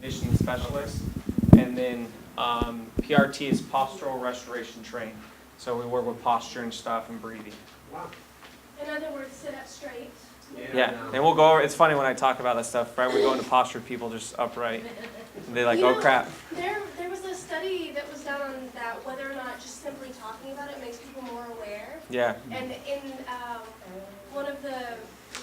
conditioning specialist. And then PRT is postural restoration training. So we work with posture and stuff and breathing. Wow. In other words, sit up straight. Yeah, and we'll go over, it's funny when I talk about that stuff, right? We go into posture, people just upright. And they're like, oh crap. There was a study that was done on that, whether or not just simply talking about it makes people more aware. Yeah. And in one of the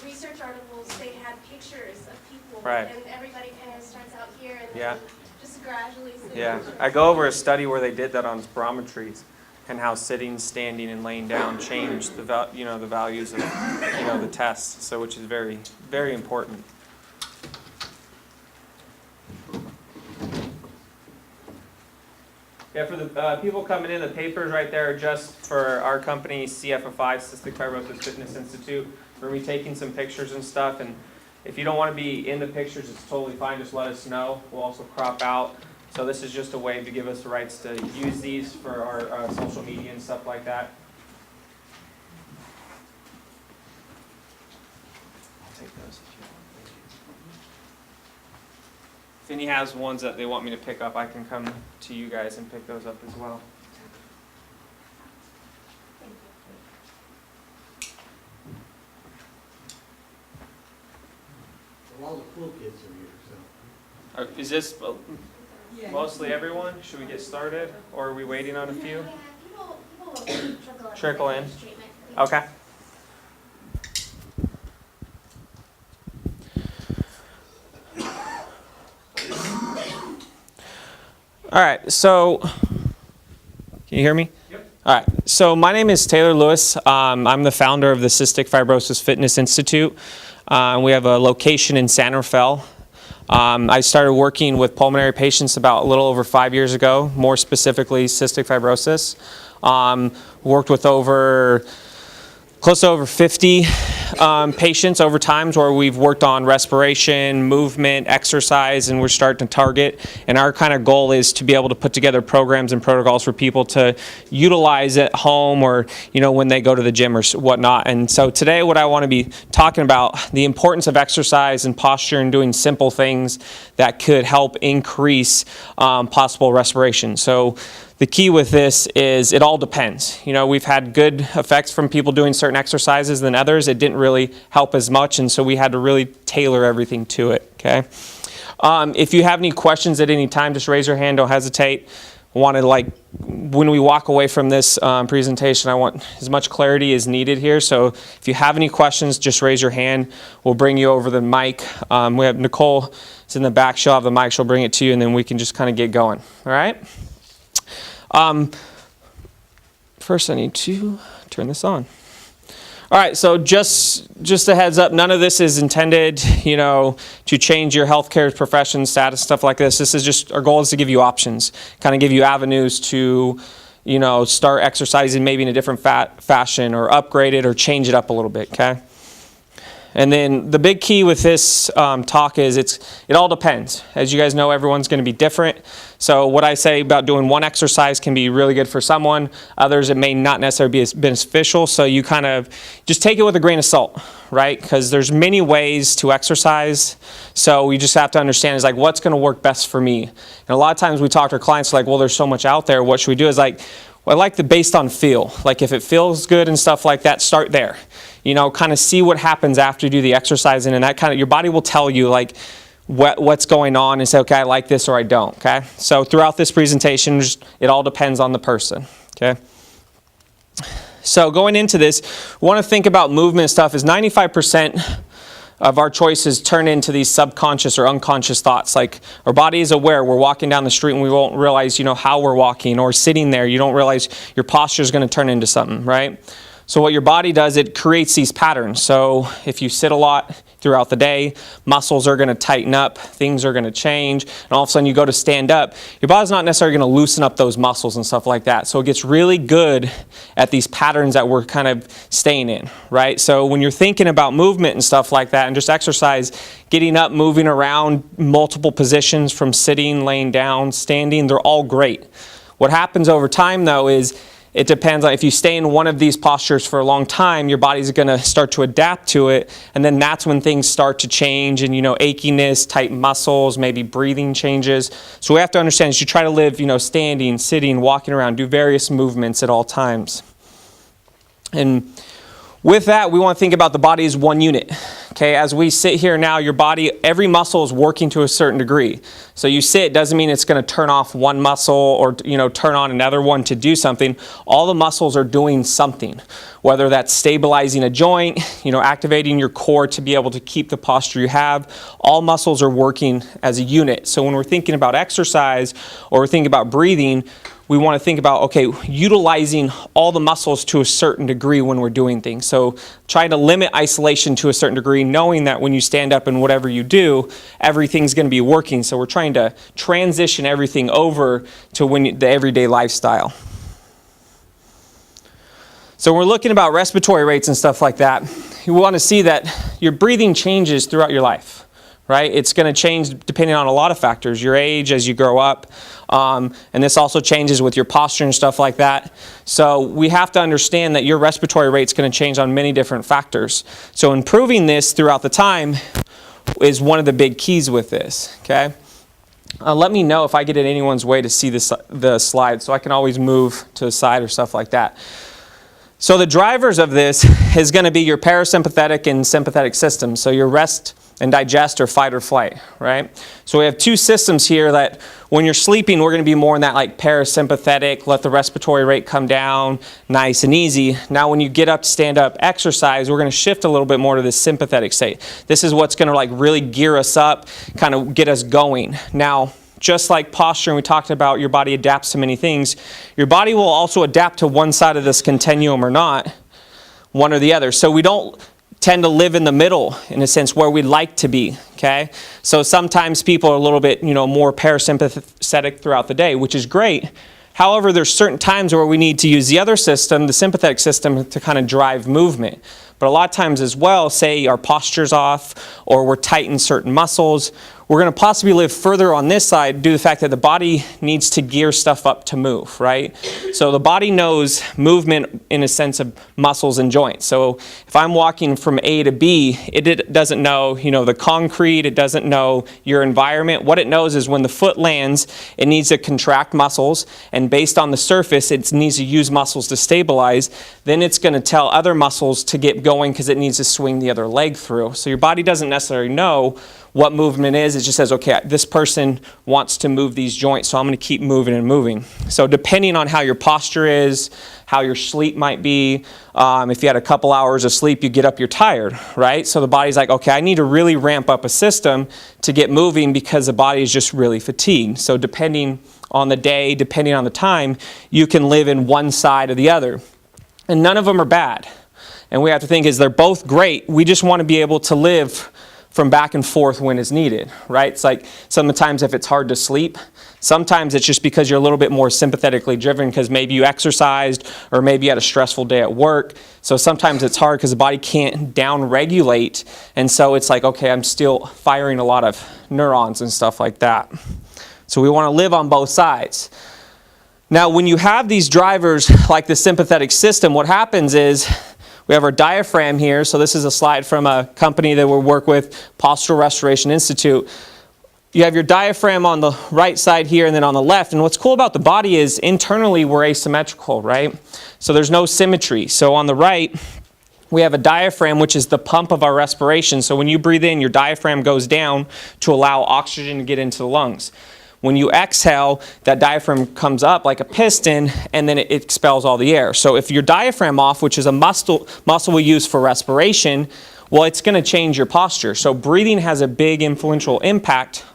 research articles, they had pictures of people. Right. And everybody kind of starts out here and Yeah. then just gradually sits Yeah. up straight. I go over a study where they did that on spirometries and how sitting, standing, and laying down changed the the values of the tests. So which is very, very important. Yeah, for the people coming in, the papers right there are just for our company, CFFI, Cystic Fibrosis Fitness Institute. We're going to be taking some pictures and stuff, and if you don't want to be in the pictures, it's totally fine. Just let us know. We'll also crop out. So this is just a way to give us the rights to use these for our social media and stuff like that. I'll take those if you want. If any has ones that they want me to pick up, I can come to you guys and pick those up as well. Well, all the cool kids are here, so. Is this mostly everyone? Should we get started, or are we waiting on a few? Yeah, people will Trickle in. Treatment. Okay. All right, so can you hear me? Yep. All right, so my name is Taylor Lewis. I'm the founder of the Cystic Fibrosis Fitness Institute. We have a location in San Rafael. I started working with pulmonary patients about a little over 5 years ago, more specifically cystic fibrosis. Worked with close to over 50 patients over times where we've worked on respiration, movement, exercise, and we're starting to target. And our kind of goal is to be able to put together programs and protocols for people to utilize at home or, when they go to the gym or whatnot. And so today what I want to be talking about, the importance of exercise and posture and doing simple things that could help increase possible respiration. So the key with this is it all depends. We've had good effects from people doing certain exercises than others. It didn't really help as much, and so we had to really tailor everything to it, okay? If you have any questions at any time, just raise your hand, don't hesitate. When we walk away from this presentation, I want as much clarity as needed here. So if you have any questions, just raise your hand. We'll bring you over the mic. We have Nicole, it's in the back, she'll have the mic, she'll bring it to you, and then we can just kind of get going, all right? First I need to turn this on. All right, so just a heads up, none of this is intended, to change your healthcare profession status, stuff like this. This is just, our goal is to give you options, kind of give you avenues to, start exercising maybe in a different fashion or upgrade it or change it up a little bit, okay? And then the big key with this talk is it all depends. As you guys know, everyone's going to be different. So what I say about doing one exercise can be really good for someone. Others, it may not necessarily be as beneficial. So you kind of just take it with a grain of salt, right? Because there's many ways to exercise. So we just have to understand is what's going to work best for me. And a lot of times we talk to our clients well, there's so much out there. What should we do? Is I like the based on feel. If it feels good and stuff like that, start there. Kind of see what happens after you do the exercising, and that kind of, your body will tell you what's going on and say, okay, I like this or I don't, okay? So throughout this presentation, it all depends on the person, okay? So going into this, we want to think about movement stuff is 95% of our choices turn into these subconscious or unconscious thoughts. Our body is aware. We're walking down the street and we won't realize, how we're walking, or sitting there, you don't realize your posture is going to turn into something, right? So what your body does, it creates these patterns. So if you sit a lot throughout the day, muscles are going to tighten up, things are going to change, and all of a sudden you go to stand up, your body's not necessarily going to loosen up those muscles and stuff like that. So it gets really good at these patterns that we're kind of staying in, right? So when you're thinking about movement and stuff like that and just exercise, getting up, moving around, multiple positions from sitting, laying down, standing, they're all great. What happens over time though is it depends on if you stay in one of these postures for a long time, your body's going to start to adapt to it, and then that's when things start to change, and achiness, tight muscles, maybe breathing changes. So we have to understand is you try to live, standing, sitting, walking around, do various movements at all times. And with that, we want to think about the body as one unit. Okay, as we sit here now, your body, every muscle is working to a certain degree. So you sit, doesn't mean it's going to turn off one muscle or turn on another one to do something. All the muscles are doing something, whether that's stabilizing a joint, activating your core to be able to keep the posture you have. All muscles are working as a unit. So when we're thinking about exercise or we're thinking about breathing, we want to think about, okay, utilizing all the muscles to a certain degree when we're doing things. So trying to limit isolation to a certain degree, knowing that when you stand up and whatever you do, everything's going to be working. So we're trying to transition everything over to the everyday lifestyle. So when we're looking about respiratory rates and stuff like that, you want to see that your breathing changes throughout your life. Right? It's going to change depending on a lot of factors, your age as you grow up, and this also changes with your posture and stuff like that. So we have to understand that your respiratory rate is going to change on many different factors. So improving this throughout the time is one of the big keys with this. Okay? Let me know if I get in anyone's way to see the slide, so I can always move to the side or stuff like that. So the drivers of this is going to be your parasympathetic and sympathetic system. So your rest and digest or fight or flight, right? So we have two systems here that when you're sleeping, we're going to be more in that like parasympathetic, let the respiratory rate come down, nice and easy. Now when you get up, stand up, exercise, we're going to shift a little bit more to this sympathetic state. This is what's going to like really gear us up, kind of get us going. Now, just like posture, and we talked about your body adapts to many things, your body will also adapt to one side of this continuum or not, one or the other. So we don't tend to live in the middle, in a sense, where we'd like to be, okay? So sometimes people are a little bit, more parasympathetic throughout the day, which is great. However, there's certain times where we need to use the other system, the sympathetic system, to kind of drive movement. But a lot of times as well, say our posture's off or we're tight in certain muscles, we're going to possibly live further on this side due to the fact that the body needs to gear stuff up to move, right? So the body knows movement in a sense of muscles and joints. So if I'm walking from A to B, it doesn't know, the concrete, it doesn't know your environment. What it knows is when the foot lands, it needs to contract muscles, and based on the surface, it needs to use muscles to stabilize. Then it's going to tell other muscles to get going because it needs to swing the other leg through. So your body doesn't necessarily know what movement is. It just says, okay, this person wants to move these joints, so I'm going to keep moving and moving. So depending on how your posture is, how your sleep might be, if you had a couple hours of sleep, you get up, you're tired, right? So the body's like, okay, I need to really ramp up a system to get moving because the body is just really fatigued. So depending on the day, depending on the time, you can live in one side or the other. And none of them are bad. And we have to think is they're both great. We just want to be able to live from back and forth when it's needed, right? It's like sometimes if it's hard to sleep, sometimes it's just because you're a little bit more sympathetically driven because maybe you exercised or maybe you had a stressful day at work. So sometimes it's hard because the body can't down-regulate. And so it's like, okay, I'm still firing a lot of neurons and stuff like that. So we want to live on both sides. Now, when you have these drivers like the sympathetic system, what happens is we have our diaphragm here. So this is a slide from a company that we work with, Postural Restoration Institute. You have your diaphragm on the right side here and then on the left. And what's cool about the body is internally we're asymmetrical, right? So there's no symmetry. So on the right, we have a diaphragm, which is the pump of our respiration. So when you breathe in, your diaphragm goes down to allow oxygen to get into the lungs. When you exhale, that diaphragm comes up like a piston, and then it expels all the air. So if your diaphragm off, which is a muscle we use for respiration, well, it's going to change your posture. So breathing has a big influential impact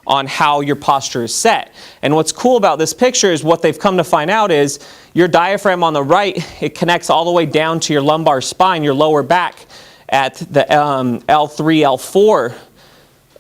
on how your posture is set. And what's cool about this picture is what they've come to find out is your diaphragm on the right, it connects all the way down to your lumbar spine, your lower back at the L3,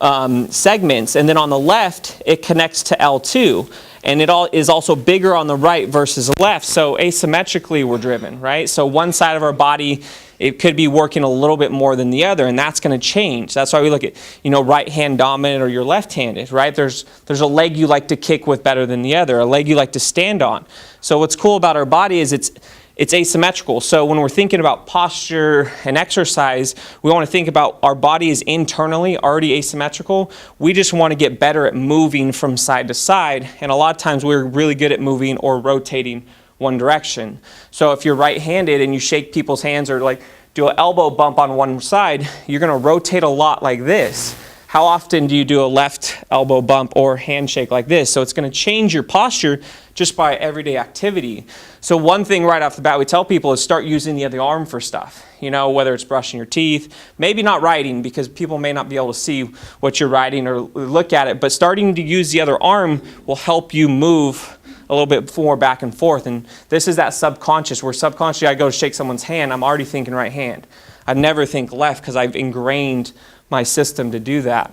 L4 segments, and then on the left it connects to L2, and it all is also bigger on the right versus the left. So asymmetrically we're driven, right? So one side of our body it could be working a little bit more than the other, and that's going to change. That's why we look at, right hand dominant or you're left-handed, right? There's a leg you like to kick with better than the other, a leg you like to stand on. So what's cool about our body is it's asymmetrical. So when we're thinking about posture and exercise, we want to think about our body is internally already asymmetrical. We just want to get better at moving from side to side. And a lot of times we're really good at moving or rotating one direction. So if you're right-handed and you shake people's hands or like do an elbow bump on one side, you're going to rotate a lot like this. How often do you do a left elbow bump or handshake like this? So it's going to change your posture just by everyday activity. So one thing right off the bat we tell people is start using the other arm for stuff. Whether it's brushing your teeth, maybe not writing because people may not be able to see what you're writing or look at it, but starting to use the other arm will help you move a little bit more back and forth. And this is that subconscious, where subconsciously I go to shake someone's hand, I'm already thinking right hand. I never think left because I've ingrained my system to do that.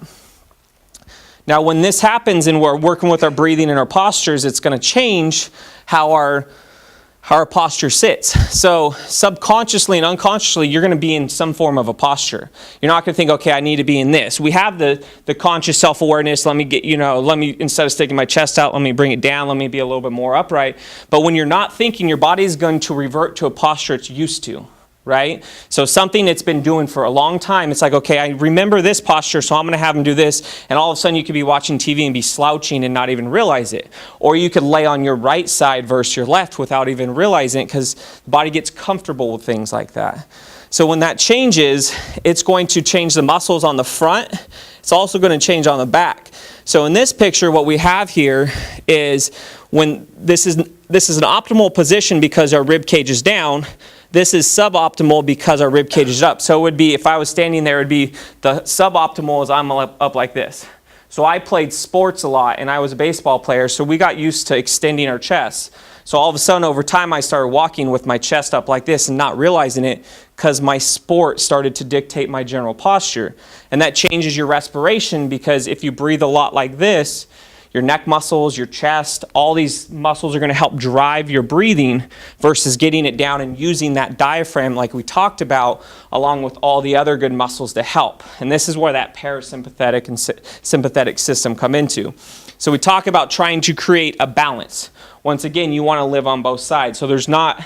Now when this happens and we're working with our breathing and our postures, it's going to change how our posture sits. So subconsciously and unconsciously, you're going to be in some form of a posture. You're not going to think, okay, I need to be in this. We have the conscious self-awareness. Let me, instead of sticking my chest out, let me bring it down. Let me be a little bit more upright. But when you're not thinking, your body is going to revert to a posture it's used to. Right? So something it's been doing for a long time, it's like, okay, I remember this posture, so I'm going to have them do this, and all of a sudden you could be watching TV and be slouching and not even realize it. Or you could lay on your right side versus your left without even realizing it because the body gets comfortable with things like that. So when that changes, it's going to change the muscles on the front. It's also going to change on the back. So in this picture, what we have here is when this is an optimal position because our rib cage is down. This is suboptimal because our rib cage is up. So it would be, if I was standing there, it would be the suboptimal is I'm up like this. So I played sports a lot and I was a baseball player, so we got used to extending our chests. So all of a sudden over time I started walking with my chest up like this and not realizing it because my sport started to dictate my general posture. And that changes your respiration because if you breathe a lot like this, your neck muscles, your chest, all these muscles are going to help drive your breathing versus getting it down and using that diaphragm like we talked about along with all the other good muscles to help. And this is where that parasympathetic and sympathetic system come into. So we talk about trying to create a balance. Once again, you want to live on both sides. So there's not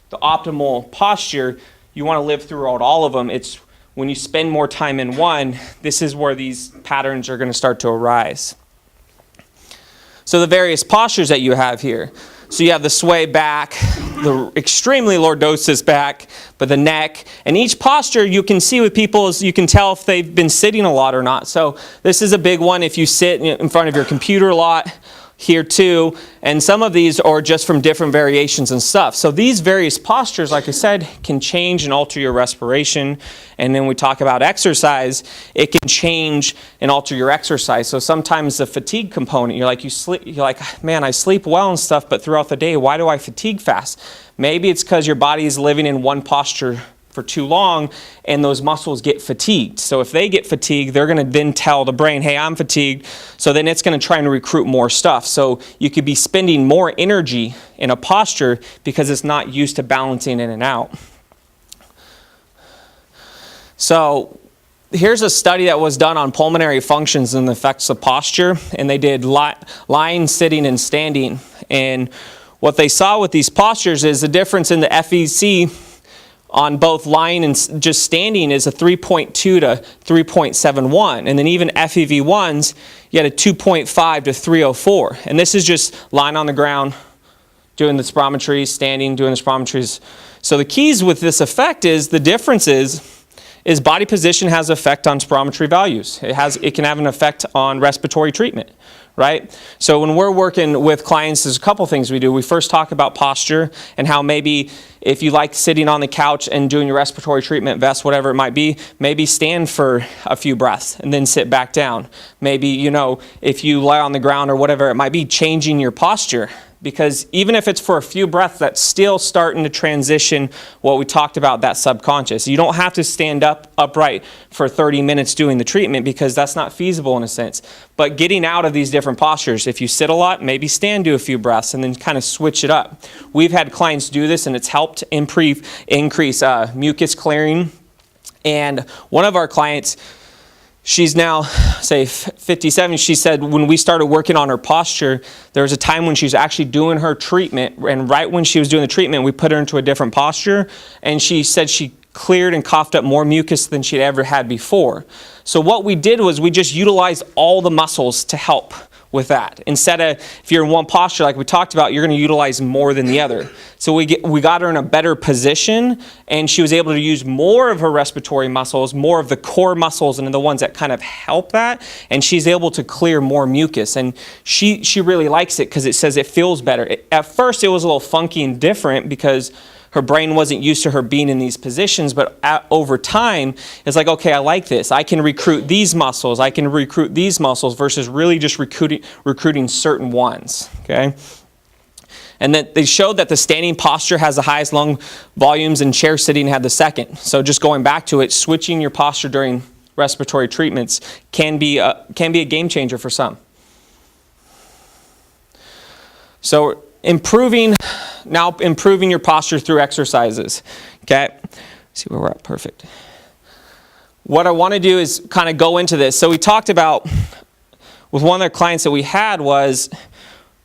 the optimal posture. You want to live throughout all of them. It's when you spend more time in one, this is where these patterns are going to start to arise. So the various postures that you have here. So you have the sway back, the extremely lordosis back, but the neck. And each posture you can see with people is you can tell if they've been sitting a lot or not. So this is a big one if you sit in front of your computer a lot. Here too, and some of these are just from different variations and stuff. So these various postures, like I said, can change and alter your respiration. And then we talk about exercise, it can change and alter your exercise. So sometimes the fatigue component, you're like, man, I sleep well and stuff, but throughout the day, why do I fatigue fast? Maybe it's because your body is living in one posture for too long and those muscles get fatigued. So if they get fatigued, they're going to then tell the brain, hey, I'm fatigued. So then it's going to try and recruit more stuff. So you could be spending more energy in a posture because it's not used to balancing in and out. So here's a study that was done on pulmonary functions and the effects of posture. And they did lying, sitting, and standing. And what they saw with these postures is the difference in the FEC on both lying and just standing is a 3.2 to 3.71. And then even FEV1s, you had a 2.5 to 304. And this is just lying on the ground, doing the spirometries, standing, doing the spirometries. So the keys with this effect is the difference is body position has an effect on spirometry values. It can have an effect on respiratory treatment, right? So when we're working with clients, there's a couple things we do. We first talk about posture and how maybe if you like sitting on the couch and doing your respiratory treatment vest, whatever it might be, maybe stand for a few breaths and then sit back down. Maybe, if you lie on the ground or whatever it might be, changing your posture. because even if it's for a few breaths, that's still starting to transition what we talked about, that subconscious. You don't have to stand upright for 30 minutes doing the treatment because that's not feasible in a sense. But getting out of these different postures, if you sit a lot, maybe stand, do a few breaths, and then kind of switch it up. We've had clients do this, and it's helped increase mucus clearing. And one of our clients, she's now, say, 57. She said when we started working on her posture, there was a time when she was actually doing her treatment, and right when she was doing the treatment, we put her into a different posture, and she said she cleared and coughed up more mucus than she'd ever had before. So what we did was we just utilized all the muscles to help with that. Instead of, if you're in one posture like we talked about, you're going to utilize more than the other. So we got her in a better position, and she was able to use more of her respiratory muscles, more of the core muscles, and the ones that kind of help that, and she's able to clear more mucus. And she really likes it because it says it feels better. At first it was a little funky and different because her brain wasn't used to her being in these positions, but over time, it's like, okay, I like this. I can recruit these muscles. I can recruit these muscles versus really just recruiting certain ones, okay? And then they showed that the standing posture has the highest lung volumes and chair sitting had the second. So just going back to it, switching your posture during respiratory treatments can be a game changer for some. So improving your posture through exercises, okay? Let's see where we're at, perfect. What I want to do is kind of go into this. So we talked about, with one of the clients that we had was,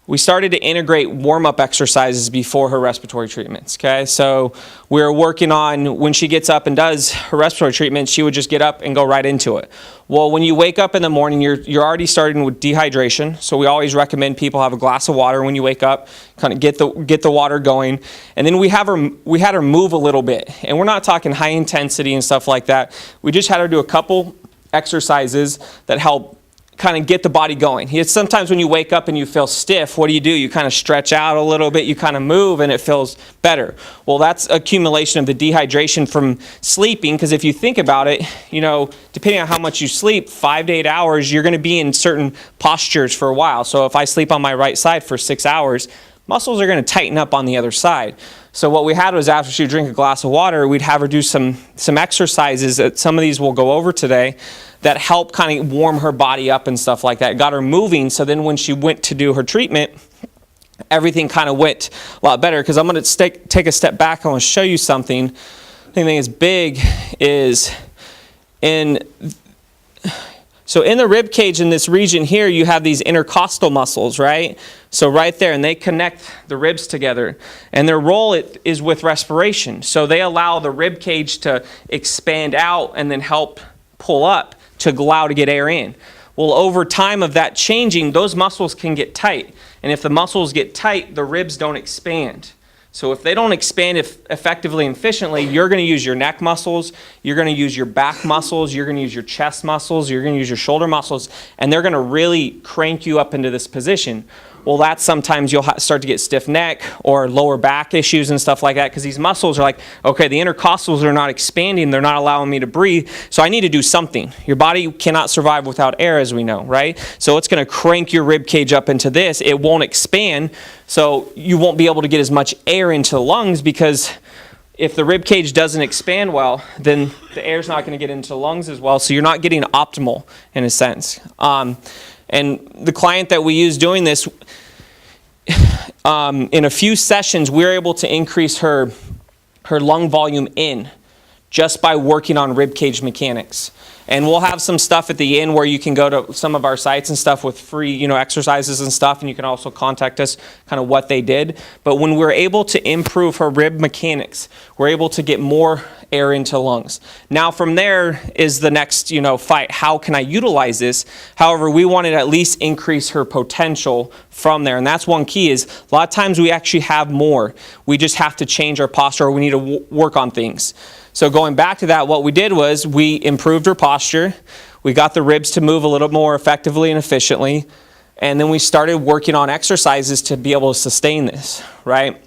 we started to integrate warm-up exercises before her respiratory treatments, okay? So we were working on, when she gets up and does her respiratory treatment, she would just get up and go right into it. Well, when you wake up in the morning, you're already starting with dehydration. So we always recommend people have a glass of water when you wake up, kind of get the water going. And then we had her move a little bit. And we're not talking high intensity and stuff like that. We just had her do a couple exercises that help kind of get the body going. Sometimes when you wake up and you feel stiff, what do? You kind of stretch out a little bit, you kind of move, and it feels better. Well, that's accumulation of the dehydration from sleeping, because if you think about it, depending on how much you sleep, 5 to 8 hours, you're going to be in certain postures for a while. So if I sleep on my right side for 6 hours, muscles are going to tighten up on the other side. So what we had was, after she would drink a glass of water, we'd have her do some exercises that some of these we'll go over today that help kind of warm her body up and stuff like that. Got her moving, so then when she went to do her treatment, everything kind of went a lot better. Because I'm going to take a step back. I want to show you something. I think is big is so in the rib cage in this region here, you have these intercostal muscles, right? So right there, and they connect the ribs together. And their role is with respiration. So they allow the rib cage to expand out and then help pull up to allow to get air in. Well, over time of that changing, those muscles can get tight. And if the muscles get tight, the ribs don't expand. So if they don't expand effectively and efficiently, you're going to use your neck muscles, you're going to use your back muscles, you're going to use your chest muscles, you're going to use your shoulder muscles, and they're going to really crank you up into this position. Well, that's sometimes you'll start to get stiff neck or lower back issues and stuff like that, because these muscles are like, okay, the intercostals are not expanding, they're not allowing me to breathe, so I need to do something. Your body cannot survive without air, as we know, right? So it's going to crank your rib cage up into this. It won't expand, so you won't be able to get as much air into the lungs, because if the rib cage doesn't expand well, then the air's not going to get into the lungs as well, so you're not getting optimal in a sense. And the client that we use doing this, in a few sessions, we're able to increase her lung volume in just by working on rib cage mechanics. And we'll have some stuff at the end where you can go to some of our sites and stuff with free, exercises and stuff, and you can also contact us kind of what they did. But when we're able to improve her rib mechanics, we're able to get more air into lungs. Now from there is the next, fight. How can I utilize this? However, we want to at least increase her potential from there. And that's one key is a lot of times we actually have more. We just have to change our posture, or we need to work on things. So going back to that, what we did was we improved her posture. We got the ribs to move a little more effectively and efficiently. And then we started working on exercises to be able to sustain this, right?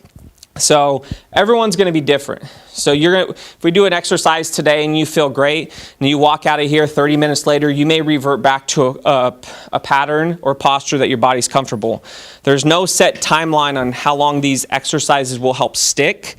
So everyone's going to be different. So if we do an exercise today and you feel great and you walk out of here 30 minutes later, you may revert back to a pattern or posture that your body's comfortable. There's no set timeline on how long these exercises will help stick.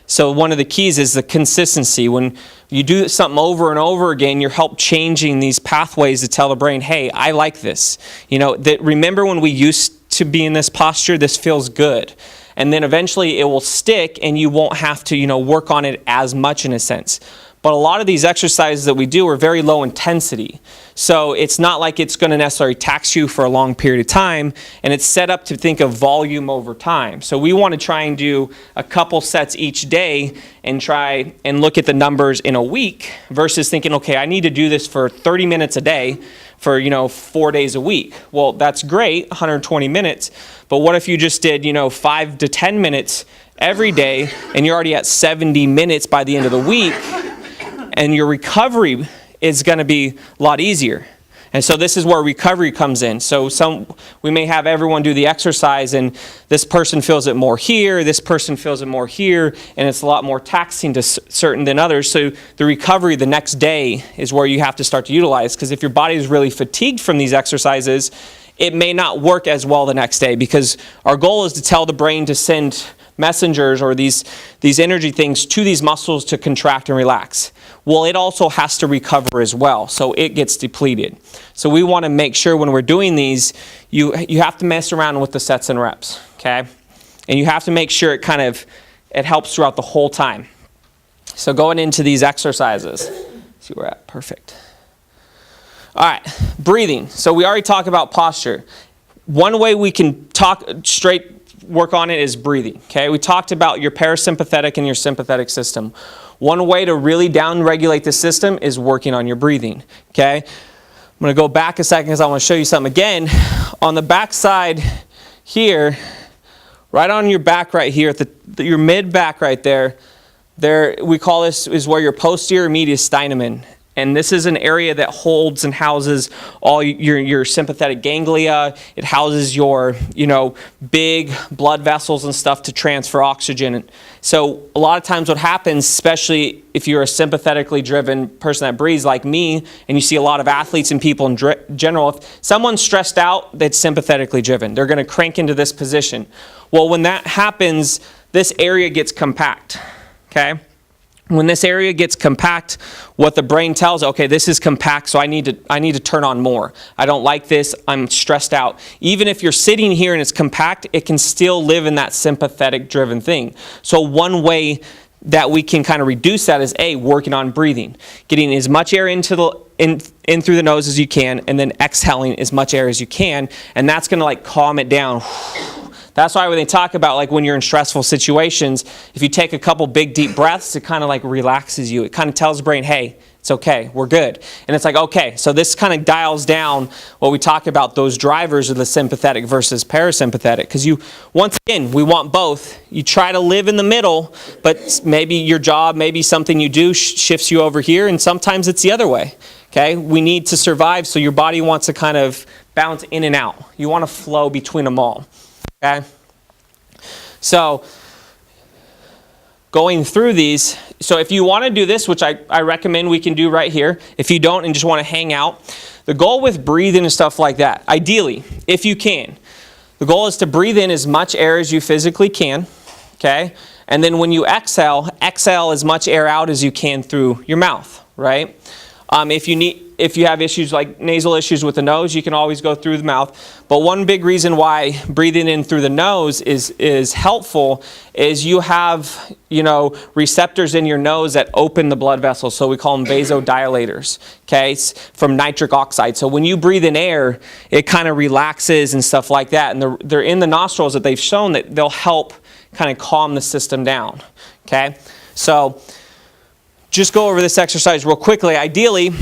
So one of the keys is the consistency. When you do something over and over again, you're help changing these pathways to tell the brain, hey, I like this. Remember when we used to be in this posture, this feels good. And then eventually it will stick and you won't have to, work on it as much in a sense. But a lot of these exercises that we do are very low intensity. So it's not like it's going to necessarily tax you for a long period of time, and it's set up to think of volume over time. So we want to try and do a couple sets each day and try and look at the numbers in a week versus thinking, okay, I need to do this for 30 minutes a day for 4 days a week. Well, that's great, 120 minutes, but what if you just did 5 to 10 minutes every day and you're already at 70 minutes by the end of the week, and your recovery is going to be a lot easier. And so this is where recovery comes in. So we may have everyone do the exercise and this person feels it more here, this person feels it more here, and it's a lot more taxing to certain than others. So the recovery the next day is where you have to start to utilize, because if your body is really fatigued from these exercises, it may not work as well the next day, because our goal is to tell the brain to send messengers or these energy things to these muscles to contract and relax. Well, it also has to recover as well, so it gets depleted. So we want to make sure when we're doing these, you have to mess around with the sets and reps, okay? And you have to make sure it helps throughout the whole time. So going into these exercises, see where we're at, perfect. All right, breathing. So we already talked about posture. One way we can work on it is breathing, okay? We talked about your parasympathetic and your sympathetic system. One way to really down-regulate the system is working on your breathing, okay? I'm going to go back a second because I want to show you something again. On the back side here, right on your back right here, your mid-back right there, we call this is where your posterior mediastinum. And this is an area that holds and houses all your sympathetic ganglia. It houses your, big blood vessels and stuff to transfer oxygen. So a lot of times what happens, especially if you're a sympathetically driven person that breathes like me, and you see a lot of athletes and people in general, if someone's stressed out, that's sympathetically driven. They're going to crank into this position. Well, when that happens, this area gets compact, okay? When this area gets compact, what the brain tells, okay, this is compact, so I need to turn on more. I don't like this, I'm stressed out. Even if you're sitting here and it's compact, it can still live in that sympathetic driven thing. So one way that we can kind of reduce that is working on breathing. Getting as much air in through the nose as you can, and then exhaling as much air as you can, and that's going to calm it down. That's why when they talk about when you're in stressful situations, if you take a couple big deep breaths, it kind of relaxes you. It kind of tells the brain, hey, it's okay, we're good. And it's okay, so this kind of dials down what we talk about, those drivers of the sympathetic versus parasympathetic. Because once again, we want both. You try to live in the middle, but maybe your job, maybe something you do shifts you over here, and sometimes it's the other way. Okay, we need to survive, so your body wants to kind of bounce in and out. You want to flow between them all. Okay, so going through these, so if you want to do this, which I recommend we can do right here, if you don't and just want to hang out, the goal with breathing and stuff like that, ideally, if you can, the goal is to breathe in as much air as you physically can, okay, and then when you exhale as much air out as you can through your mouth, right? If you have issues like nasal issues with the nose, you can always go through the mouth. But one big reason why breathing in through the nose is helpful is you have, receptors in your nose that open the blood vessels. So we call them vasodilators, okay? It's from nitric oxide. So when you breathe in air, it kind of relaxes and stuff like that. And they're in the nostrils that they've shown that they'll help kind of calm the system down, okay? So just go over this exercise real quickly. Ideally,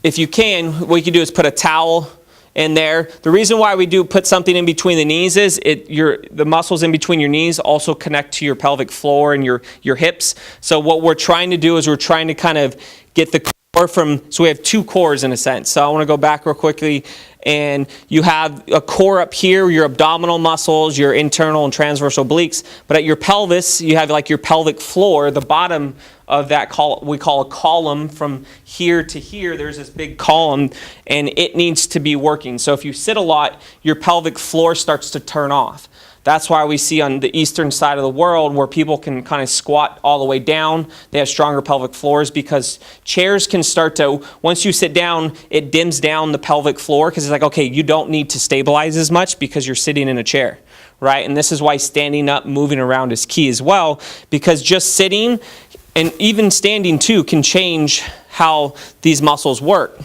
if you can, what you can do is put a towel in there. The reason why we do put something in between the knees is the muscles in between your knees also connect to your pelvic floor and your hips. So what we're trying to do is we're trying to kind of get the so we have two cores in a sense. So I want to go back real quickly, and you have a core up here, your abdominal muscles, your internal and transverse obliques, but at your pelvis, you have like your pelvic floor, the bottom of that we call a column. From here to here, there's this big column, and it needs to be working. So if you sit a lot, your pelvic floor starts to turn off. That's why we see on the eastern side of the world where people can kind of squat all the way down, they have stronger pelvic floors, because chairs can start to, once you sit down, it dims down the pelvic floor, because it's like, okay, you don't need to stabilize as much because you're sitting in a chair, right? And this is why standing up, moving around is key as well, because just sitting and even standing too can change how these muscles work.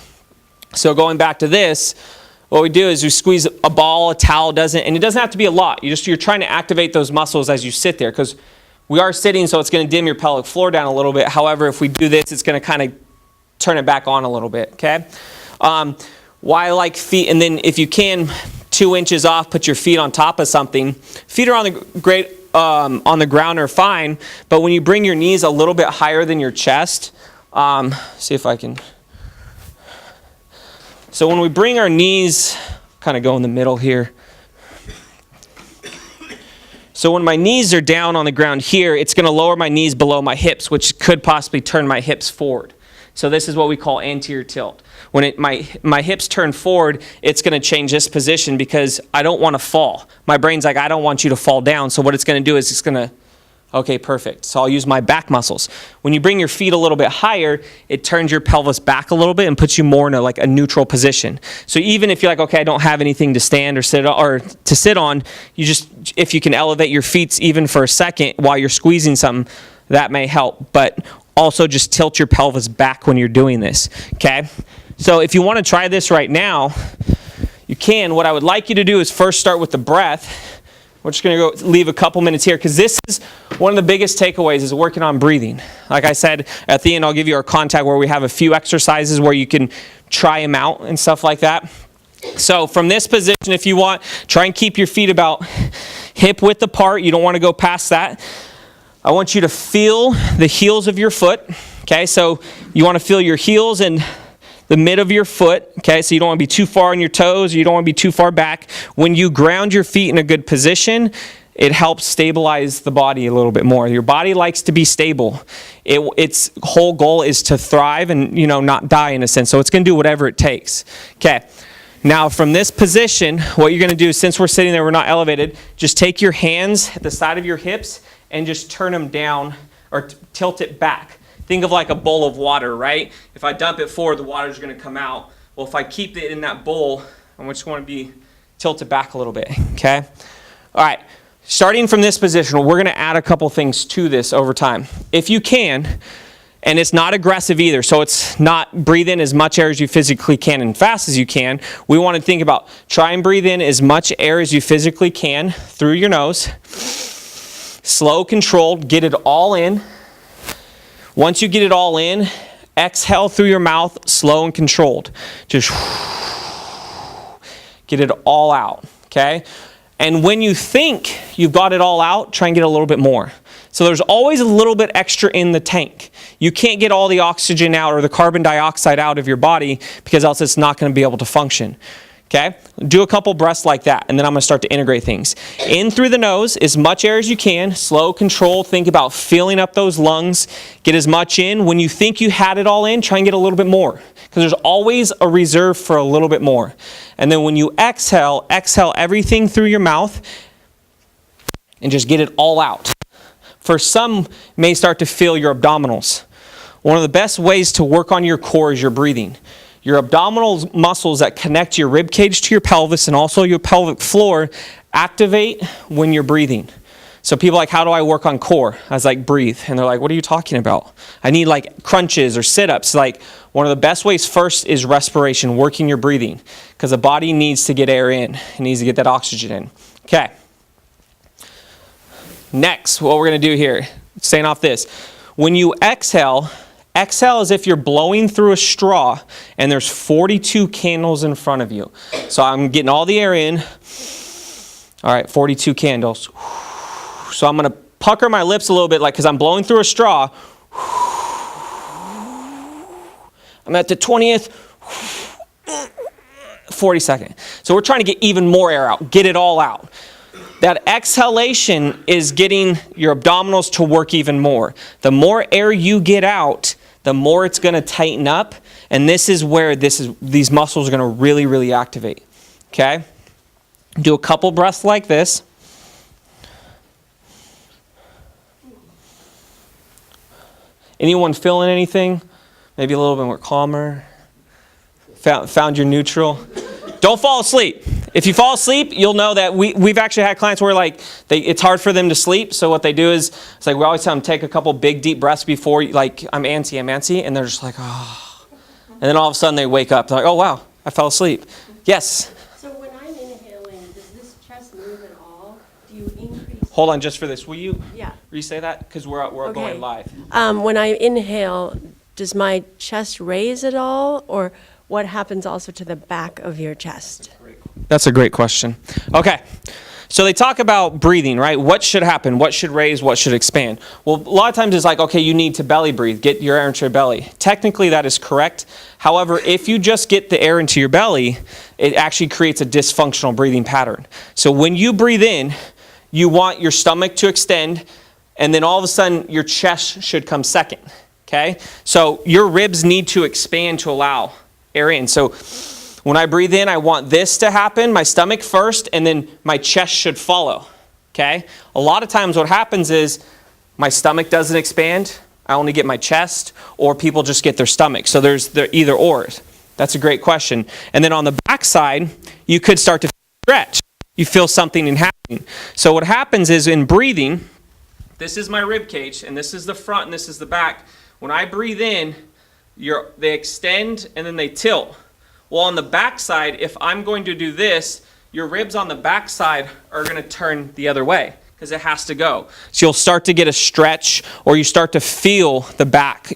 So going back to this, what we do is we squeeze a ball, a towel, and it doesn't have to be a lot. You're trying to activate those muscles as you sit there, because we are sitting, so it's going to dim your pelvic floor down a little bit. However, if we do this, it's going to kind of turn it back on a little bit, okay? Why I like feet, and then if you can, 2 inches off, put your feet on top of something. Feet are on the ground are fine, but when you bring your knees a little bit higher than your chest, see if I can. So when we bring our knees, kind of go in the middle here. So when my knees are down on the ground here, it's going to lower my knees below my hips, which could possibly turn my hips forward. So this is what we call anterior tilt. When my hips turn forward, it's going to change this position because I don't want to fall. My brain's like, I don't want you to fall down. So what it's going to do is it's going to, okay, perfect. So I'll use my back muscles. When you bring your feet a little bit higher, it turns your pelvis back a little bit and puts you more in a neutral position. So even if you're like, okay, I don't have anything to stand or sit on, you just, if you can elevate your feet even for a second while you're squeezing something, that may help. But also just tilt your pelvis back when you're doing this, okay? So if you want to try this right now, you can. What I would like you to do is first start with the breath. We're just going to go leave a couple minutes here, because this is one of the biggest takeaways, is working on breathing. Like I said, at the end I'll give you our contact where we have a few exercises where you can try them out and stuff like that. So from this position, if you want, try and keep your feet about hip width apart. You don't want to go past that. I want you to feel the heels of your foot. Okay, so you want to feel your heels and the mid of your foot, okay? So you don't want to be too far on your toes, or you don't want to be too far back. When you ground your feet in a good position, it helps stabilize the body a little bit more. Your body likes to be stable. Its whole goal is to thrive and, not die in a sense. So it's going to do whatever it takes. Okay. Now from this position, what you're going to do, since we're sitting there, we're not elevated, just take your hands at the side of your hips and just turn them down, or tilt it back. Think of like a bowl of water, right? If I dump it forward, the water's going to come out. Well, if I keep it in that bowl, I just want to be tilted back a little bit, okay? All right, starting from this position, we're going to add a couple things to this over time. If you can, and it's not aggressive either, so it's not breathe in as much air as you physically can and fast as you can. We want to think about try and breathe in as much air as you physically can through your nose. Slow, controlled, get it all in. Once you get it all in, exhale through your mouth, slow and controlled. Just get it all out, okay? And when you think you've got it all out, try and get a little bit more. So there's always a little bit extra in the tank. You can't get all the oxygen out or the carbon dioxide out of your body, because else it's not going to be able to function. Okay? Do a couple breaths like that, and then I'm going to start to integrate things. In through the nose, as much air as you can, slow, controlled. Think about filling up those lungs. Get as much in. When you think you had it all in, try and get a little bit more, because there's always a reserve for a little bit more. And then when you exhale, exhale everything through your mouth and just get it all out. For some, may start to feel your abdominals. One of the best ways to work on your core is your breathing. Your abdominal muscles that connect your rib cage to your pelvis and also your pelvic floor activate when you're breathing. So people are like, how do I work on core? I was like, breathe. And they're like, what are you talking about? I need like crunches or sit-ups. Like, one of the best ways first is respiration, working your breathing, because the body needs to get air in. It needs to get that oxygen in. Okay. Next, what we're going to do here, staying off this. When you exhale, exhale as if you're blowing through a straw and there's 42 candles in front of you. So I'm getting all the air in. All right, 42 candles. So I'm going to pucker my lips a little bit, like, because I'm blowing through a straw. I'm at the 20th, 42nd. So we're trying to get even more air out, get it all out. That exhalation is getting your abdominals to work even more. The more air you get out, the more it's going to tighten up, and this is where these muscles are going to really, really activate. Okay? Do a couple breaths like this. Anyone feeling anything? Maybe a little bit more calmer? Found your neutral? Don't fall asleep. If you fall asleep, you'll know that we've actually had clients where it's hard for them to sleep. So what they do is, it's like we always tell them, take a couple big deep breaths before, like, I'm antsy, and they're just like, oh. And then all of a sudden they wake up, they're like, oh wow, I fell asleep. Yes? So when I'm inhaling, does this chest move at all? Do you increase? Hold on just for this. Will you Yeah. re-say that? Because we're Okay. going live. When I inhale, does my chest raise at all? Or what happens also to the back of your chest? That's a great question. Okay. So they talk about breathing, right? What should happen? What should raise? What should expand? Well, a lot of times it's like, okay, you need to belly breathe. Get your air into your belly. Technically, that is correct. However, if you just get the air into your belly, it actually creates a dysfunctional breathing pattern. So when you breathe in, you want your stomach to extend, and then all of a sudden, your chest should come second, okay? So your ribs need to expand to allow air in. So when I breathe in, I want this to happen, my stomach first, and then my chest should follow, okay? A lot of times what happens is my stomach doesn't expand, I only get my chest, or people just get their stomach. So there's either ors. That's a great question. And then on the back side, you could start to stretch. You feel something happening. So what happens is in breathing, this is my rib cage, and this is the front, and this is the back. When I breathe in, they extend, and then they tilt. Well, on the back side, if I'm going to do this, your ribs on the back side are going to turn the other way because it has to go. So you'll start to get a stretch, or you start to feel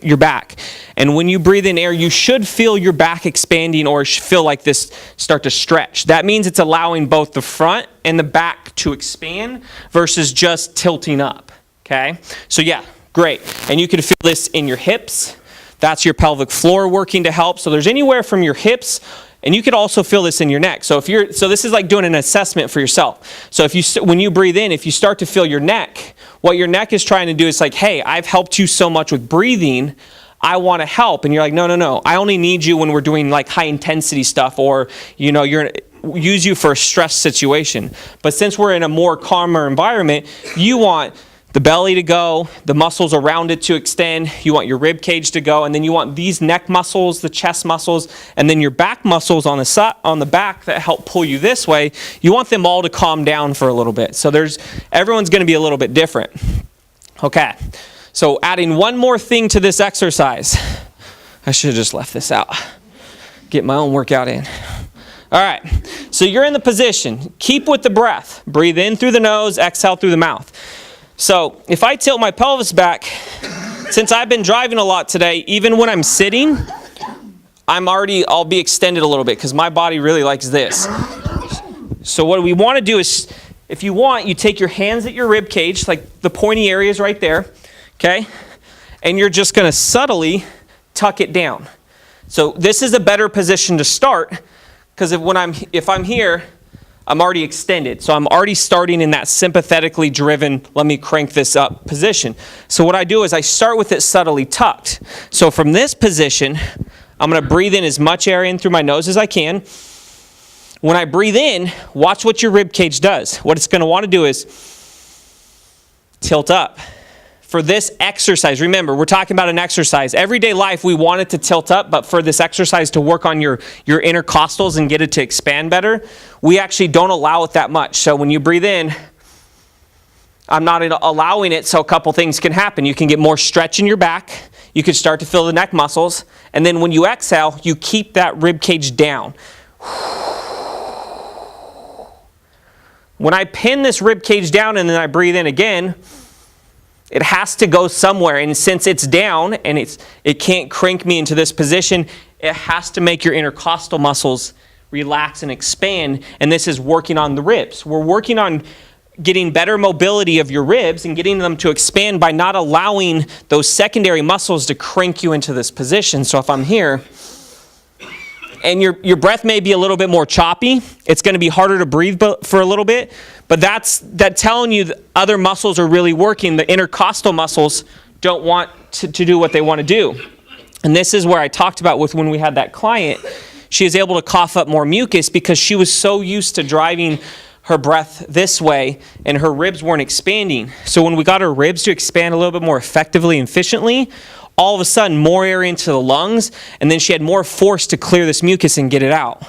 your back. And when you breathe in air, you should feel your back expanding, or feel like this start to stretch. That means it's allowing both the front and the back to expand versus just tilting up. Okay? So yeah, great. And you can feel this in your hips. That's your pelvic floor working to help. So there's anywhere from your hips, and you could also feel this in your neck. So this is like doing an assessment for yourself. So when you breathe in, if you start to feel your neck, what your neck is trying to do is like, hey, I've helped you so much with breathing, I want to help. And you're like, no, I only need you when we're doing like high intensity stuff, or use you for a stress situation. But since we're in a more calmer environment, you want the belly to go, the muscles around it to extend, you want your rib cage to go, and then you want these neck muscles, the chest muscles, and then your back muscles on the back that help pull you this way, you want them all to calm down for a little bit. So everyone's going to be a little bit different. Okay, so adding one more thing to this exercise. I should have just left this out. Get my own workout in. All right, so you're in the position. Keep with the breath. Breathe in through the nose, exhale through the mouth. So if I tilt my pelvis back, since I've been driving a lot today, even when I'm sitting, I'll be extended a little bit because my body really likes this. So what we want to do is, if you want, you take your hands at your rib cage, like the pointy areas right there, okay? And you're just going to subtly tuck it down. So this is a better position to start, because if I'm here, I'm already extended. So I'm already starting in that sympathetically driven, let me crank this up position. So what I do is I start with it subtly tucked. So from this position, I'm going to breathe in as much air in through my nose as I can. When I breathe in, watch what your rib cage does. What it's going to want to do is tilt up. For this exercise, remember, we're talking about an exercise. Everyday life, we want it to tilt up, but for this exercise to work on your intercostals and get it to expand better, we actually don't allow it that much. So when you breathe in, I'm not allowing it, so a couple things can happen. You can get more stretch in your back. You can start to feel the neck muscles. And then when you exhale, you keep that rib cage down. When I pin this rib cage down and then I breathe in again, it has to go somewhere, and since it's down and it can't crank me into this position, it has to make your intercostal muscles relax and expand, and this is working on the ribs. We're working on getting better mobility of your ribs and getting them to expand by not allowing those secondary muscles to crank you into this position. So if I'm here, and your breath may be a little bit more choppy. It's going to be harder to breathe for a little bit, but that's telling you that other muscles are really working. The intercostal muscles don't want to do what they want to do. And this is where I talked about with when we had that client. She was able to cough up more mucus because she was so used to driving her breath this way and her ribs weren't expanding. So when we got her ribs to expand a little bit more effectively and efficiently, all of a sudden more air into the lungs, and then she had more force to clear this mucus and get it out.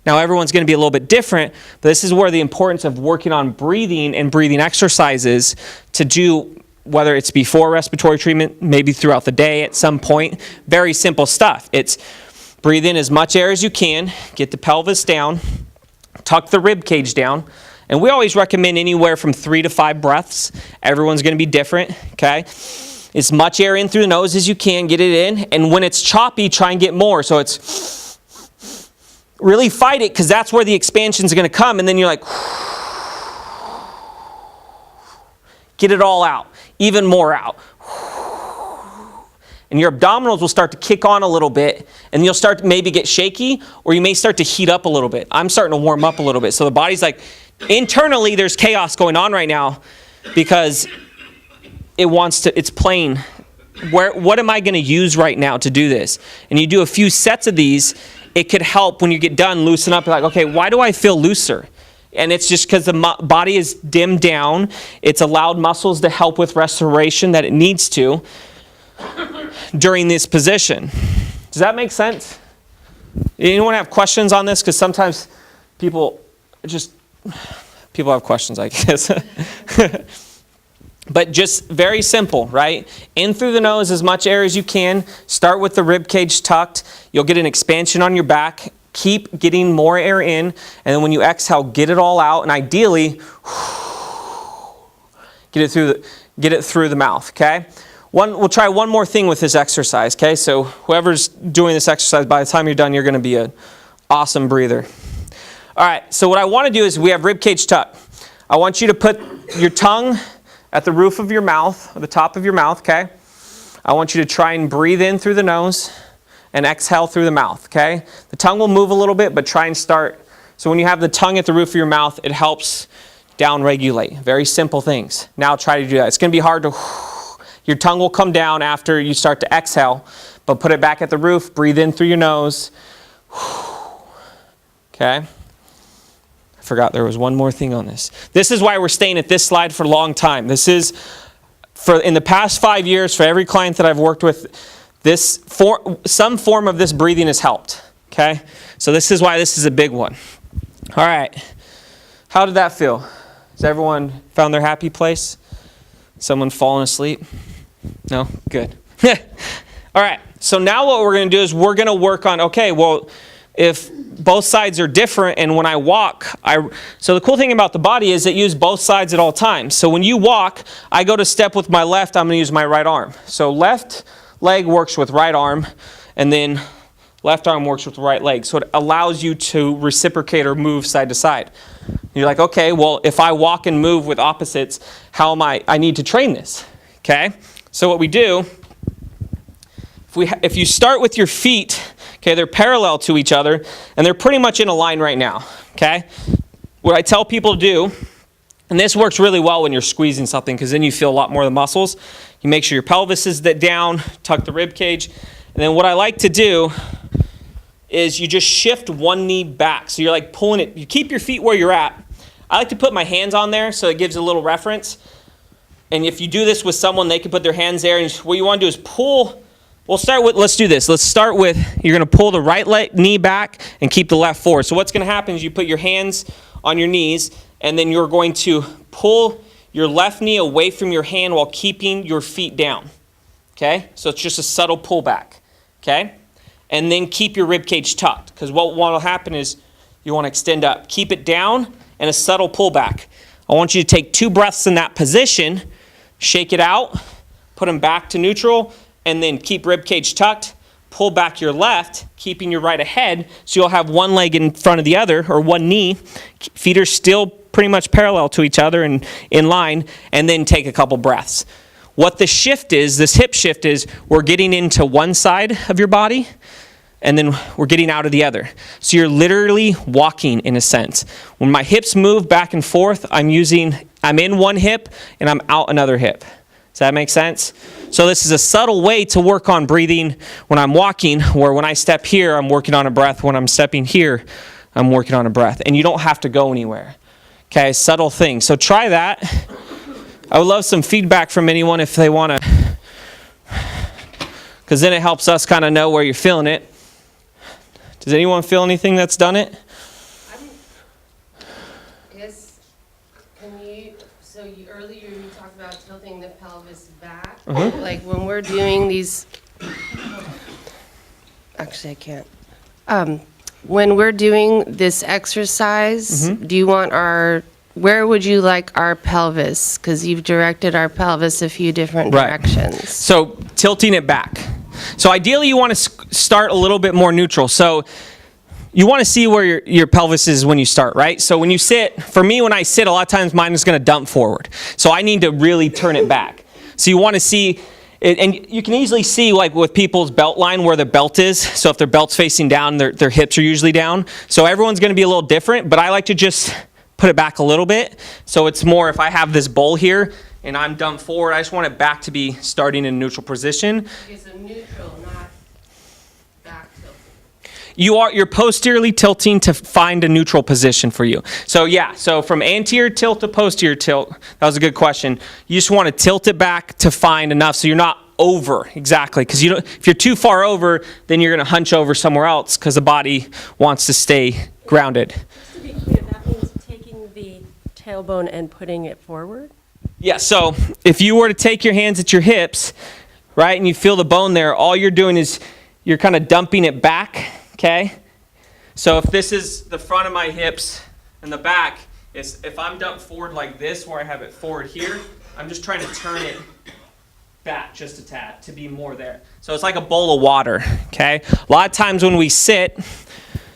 Now everyone's going to be a little bit different, but this is where the importance of working on breathing and breathing exercises to do, whether it's before respiratory treatment, maybe throughout the day at some point. Very simple stuff. It's breathe in as much air as you can, get the pelvis down, tuck the rib cage down, and we always recommend anywhere from 3 to 5 breaths. Everyone's going to be different, okay? As much air in through the nose as you can, get it in, and when it's choppy, try and get more. So it's really fight it, because that's where the expansion is going to come, and then you're like, get it all out, even more out. And your abdominals will start to kick on a little bit, and you'll start to maybe get shaky, or you may start to heat up a little bit. I'm starting to warm up a little bit. So the body's like, internally there's chaos going on right now because it's playing, what am I going to use right now to do this? And you do a few sets of these, it could help when you get done loosen up. You're like, okay, why do I feel looser? And it's just because the body is dimmed down. It's allowed muscles to help with respiration that it needs to during this position. Does that make sense? Anyone have questions on this? Because sometimes people have questions, I guess. But just very simple, right? In through the nose as much air as you can. Start with the rib cage tucked. You'll get an expansion on your back. Keep getting more air in, and then when you exhale, get it all out, and ideally, get it through the mouth, okay? We'll try one more thing with this exercise, okay? So whoever's doing this exercise, by the time you're done, you're going to be an awesome breather. All right, so what I want to do is we have rib cage tuck. I want you to put your tongue at the roof of your mouth, or the top of your mouth, okay? I want you to try and breathe in through the nose and exhale through the mouth, okay? The tongue will move a little bit, but try and start. So when you have the tongue at the roof of your mouth, it helps down-regulate. Very simple things. Now try to do that. It's going to be hard to, your tongue will come down after you start to exhale, but put it back at the roof, breathe in through your nose. Okay? I forgot there was one more thing on this. This is why we're staying at this slide for a long time. This is, in the past 5 years, for every client that I've worked with, some form of this breathing has helped, okay? So this is why this is a big one. All right, how did that feel? Has everyone found their happy place? Someone fallen asleep? No? Good. All right, so now what we're going to do is we're going to work on, okay, well, if both sides are different and when I walk, so the cool thing about the body is it uses both sides at all times. So when you walk, I go to step with my left, I'm going to use my right arm. So left leg works with right arm, and then left arm works with right leg. So it allows you to reciprocate or move side to side. You're like, okay, well, if I walk and move with opposites, how am I need to train this, okay? So what we do, if you start with your feet, okay, they're parallel to each other, and they're pretty much in a line right now, okay? What I tell people to do, and this works really well when you're squeezing something because then you feel a lot more of the muscles. You make sure your pelvis is down, tuck the rib cage. And then what I like to do is you just shift one knee back. So you're like pulling it. You keep your feet where you're at. I like to put my hands on there so it gives a little reference. And if you do this with someone, they can put their hands there. And what you want to do is pull. Let's do this. Let's start with, you're going to pull the right knee back and keep the left forward. So what's going to happen is you put your hands on your knees, and then you're going to pull your left knee away from your hand while keeping your feet down, okay? So it's just a subtle pullback, okay? And then keep your rib cage tucked, because what will happen is you want to extend up. Keep it down and a subtle pullback. I want you to take 2 breaths in that position, shake it out, put them back to neutral, and then keep rib cage tucked, pull back your left, keeping your right ahead, so you'll have one leg in front of the other, or one knee. Feet are still pretty much parallel to each other and in line, and then take a couple breaths. What the shift is, this hip shift is, we're getting into one side of your body, and then we're getting out of the other. So you're literally walking in a sense. When my hips move back and forth, I'm in one hip and I'm out another hip. Does that make sense? So this is a subtle way to work on breathing when I'm walking, where when I step here, I'm working on a breath. When I'm stepping here, I'm working on a breath. And you don't have to go anywhere. Okay, subtle thing. So try that. I would love some feedback from anyone if they want to, because then it helps us kind of know where you're feeling it. Does anyone feel anything that's done it? Earlier you talked about tilting the pelvis back. Like when we're doing these, actually I can't. When we're doing this exercise, do you want where would you like our pelvis? Because you've directed our pelvis a few different directions. So tilting it back. So ideally you want to start a little bit more neutral. So you want to see where your pelvis is when you start, right? So when you sit, for me, when I sit, a lot of times mine is going to dump forward. So I need to really turn it back. So you want to see, and you can easily see like with people's belt line where the belt is. So if their belt's facing down, their hips are usually down. So everyone's going to be a little different, but I like to just put it back a little bit. So it's more if I have this bowl here and I'm dumped forward, I just want it back to be starting in a neutral position. Okay, so neutral, not back tilted. You're posteriorly tilting to find a neutral position for you. So yeah, so from anterior tilt to posterior tilt, that was a good question. You just want to tilt it back to find enough so you're not over, exactly. Because if you're too far over, then you're going to hunch over somewhere else because the body wants to stay grounded. Just to be clear, that means taking the tailbone and putting it forward? Yeah, so if you were to take your hands at your hips, right, and you feel the bone there, all you're doing is you're kind of dumping it back. Okay, so if this is the front of my hips and the back, if I'm dumped forward like this, where I have it forward here, I'm just trying to turn it back just a tad to be more there. So it's like a bowl of water, okay? A lot of times when we sit,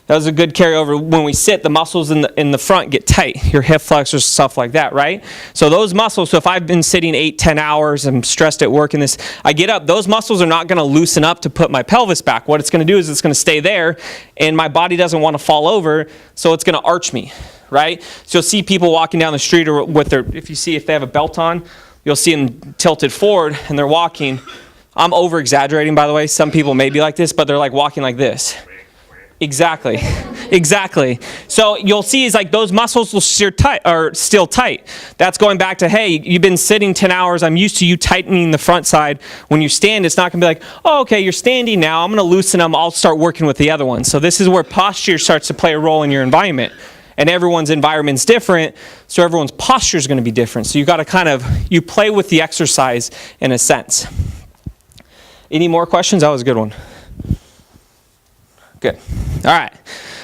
that was a good carryover. When we sit, the muscles in the front get tight, your hip flexors, stuff like that, right? So those muscles, so if I've been sitting 8-10 hours, I'm stressed at work and this, I get up, those muscles are not going to loosen up to put my pelvis back. What it's going to do is it's going to stay there, and my body doesn't want to fall over, so it's going to arch me, right? So you'll see people walking down the street or with if they have a belt on, you'll see them tilted forward and they're walking. I'm over exaggerating, by the way. Some people may be like this, but they're like walking like this. Exactly. So you'll see is like those muscles will still tight. That's going back to, hey, you've been sitting 10 hours. I'm used to you tightening the front side. When you stand, it's not going to be like, oh, okay, you're standing now. I'm going to loosen them. I'll start working with the other one. So this is where posture starts to play a role in your environment. And everyone's environment's different, so everyone's posture is going to be different. So you got to you play with the exercise in a sense. Any more questions? That was a good one. Good. All right.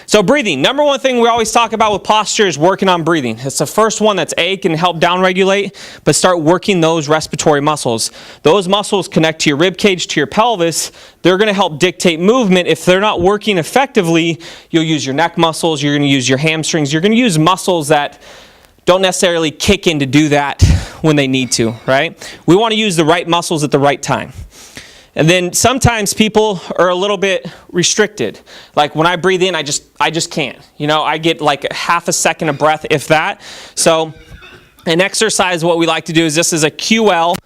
So breathing. Number one thing we always talk about with posture is working on breathing. It's the first one that's can help downregulate, but start working those respiratory muscles. Those muscles connect to your rib cage, to your pelvis. They're going to help dictate movement. If they're not working effectively, you'll use your neck muscles, you're going to use your hamstrings, you're going to use muscles that don't necessarily kick in to do that when they need to, right? We want to use the right muscles at the right time. And then sometimes people are a little bit restricted. Like when I breathe in, I just can't. I get like half a second of breath, if that. So an exercise, what we like to do is this is a QL,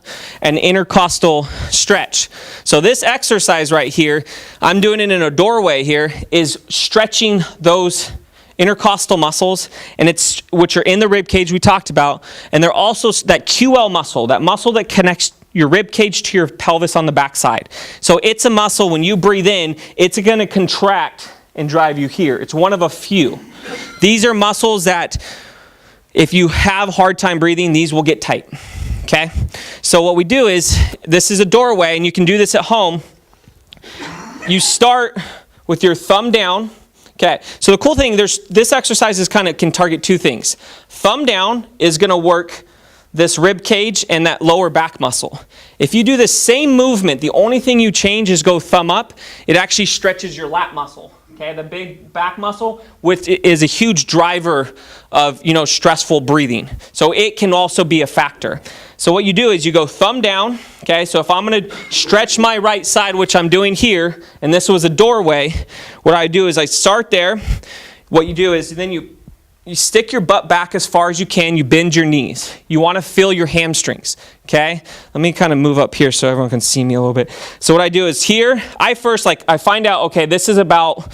an intercostal stretch. So this exercise right here, I'm doing it in a doorway here, is stretching those intercostal muscles, and which are in the rib cage we talked about, and they're also that QL muscle, that muscle that connects your rib cage to your pelvis on the backside. So it's a muscle, when you breathe in, it's going to contract and drive you here. It's one of a few. These are muscles that if you have a hard time breathing, these will get tight. Okay? So what we do is, this is a doorway, and you can do this at home. You start with your thumb down. Okay, so the cool thing, this exercise can target two things. Thumb down is going to work this rib cage and that lower back muscle. If you do the same movement, the only thing you change is go thumb up, it actually stretches your lat muscle. Okay, the big back muscle, which is a huge driver of, stressful breathing. So it can also be a factor. So what you do is you go thumb down, okay? So if I'm going to stretch my right side, which I'm doing here, and this was a doorway, what I do is I start there. What you do is then you stick your butt back as far as you can. You bend your knees. You want to feel your hamstrings, okay? Let me kind of move up here so everyone can see me a little bit. So what I do is here, I find out, okay, this is about,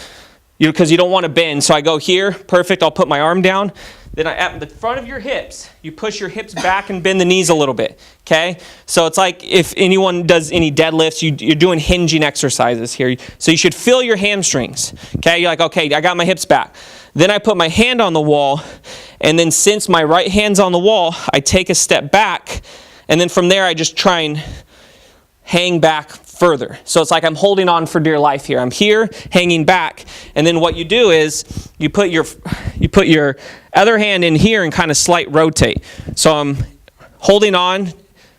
because you don't want to bend. So I go here, perfect, I'll put my arm down. Then at the front of your hips, you push your hips back and bend the knees a little bit, okay? So it's like if anyone does any deadlifts, you're doing hinging exercises here. So you should feel your hamstrings, okay? You're like, okay, I got my hips back. Then I put my hand on the wall, and then since my right hand's on the wall, I take a step back, and then from there I just try and hang back further. So it's like I'm holding on for dear life here. I'm here, hanging back, and then what you do is you put your other hand in here and kind of slight rotate. So I'm holding on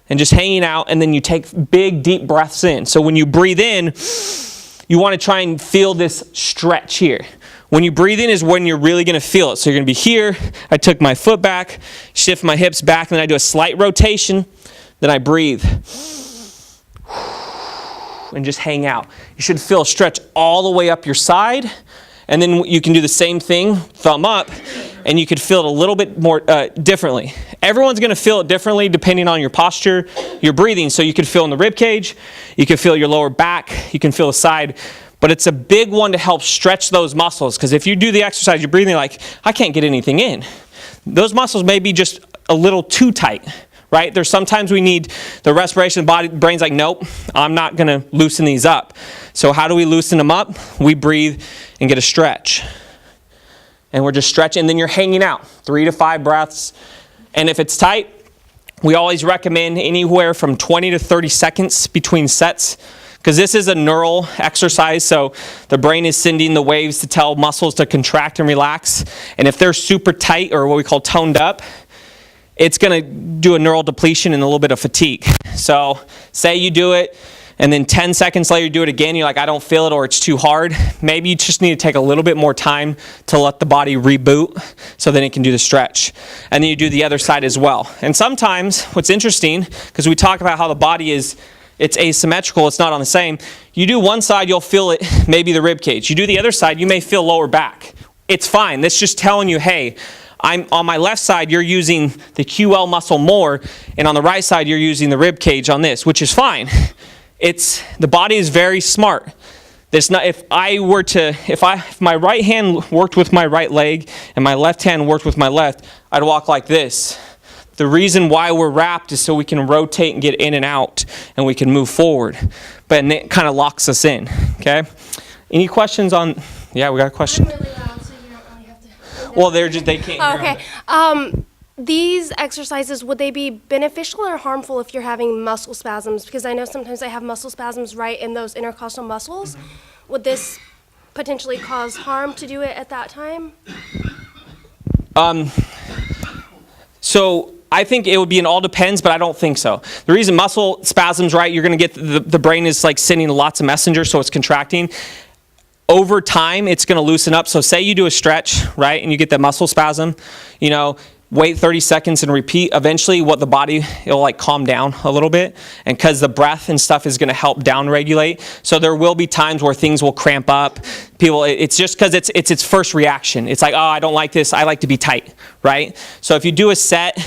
and just hanging out, and then you take big, deep breaths in. So when you breathe in, you want to try and feel this stretch here. When you breathe in is when you're really going to feel it. So you're going to be here. I took my foot back, shift my hips back, and then I do a slight rotation. Then I breathe. And just hang out. You should feel a stretch all the way up your side. And then you can do the same thing, thumb up, and you could feel it a little bit more differently. Everyone's going to feel it differently depending on your posture, your breathing. So you could feel in the rib cage, you can feel your lower back, you can feel the side. But it's a big one to help stretch those muscles, because if you do the exercise, you're breathing like, I can't get anything in. Those muscles may be just a little too tight, right? There's sometimes we need the respiration, the brain's like, nope, I'm not going to loosen these up. So how do we loosen them up? We breathe and get a stretch. And we're just stretching, and then you're hanging out, 3 to 5 breaths. And if it's tight, we always recommend anywhere from 20 to 30 seconds between sets, because this is a neural exercise, so the brain is sending the waves to tell muscles to contract and relax. And if they're super tight, or what we call toned up, it's going to do a neural depletion and a little bit of fatigue. So say you do it, and then 10 seconds later you do it again, you're like, I don't feel it, or it's too hard. Maybe you just need to take a little bit more time to let the body reboot so then it can do the stretch. And then you do the other side as well. And sometimes, what's interesting, because we talk about how the body it's asymmetrical, it's not on the same. You do one side, you'll feel it, maybe the rib cage. You do the other side, you may feel lower back. It's fine. That's just telling you, hey, I'm on my left side, you're using the QL muscle more, and on the right side, you're using the rib cage on this, which is fine. The body is very smart. If my right hand worked with my right leg and my left hand worked with my left, I'd walk like this. The reason why we're wrapped is so we can rotate and get in and out, and we can move forward. But it kind of locks us in, okay? Any questions on, yeah, we got a question. I'm really loud, so you don't really have to. Well, they can't hear. Okay. These exercises, would they be beneficial or harmful if you're having muscle spasms? Because I know sometimes I have muscle spasms right in those intercostal muscles. Would this potentially cause harm to do it at that time? So I think it would be an all depends, but I don't think so. The reason muscle spasms, right, you're going to get the brain is like sending lots of messengers, so it's contracting. Over time, it's going to loosen up. So say you do a stretch, right, and you get that muscle spasm, wait 30 seconds and repeat. Eventually, it'll like calm down a little bit, and because the breath and stuff is going to help down regulate. So there will be times where things will cramp up. It's just because it's its first reaction. It's like, oh, I don't like this. I like to be tight, right? So if you do a set,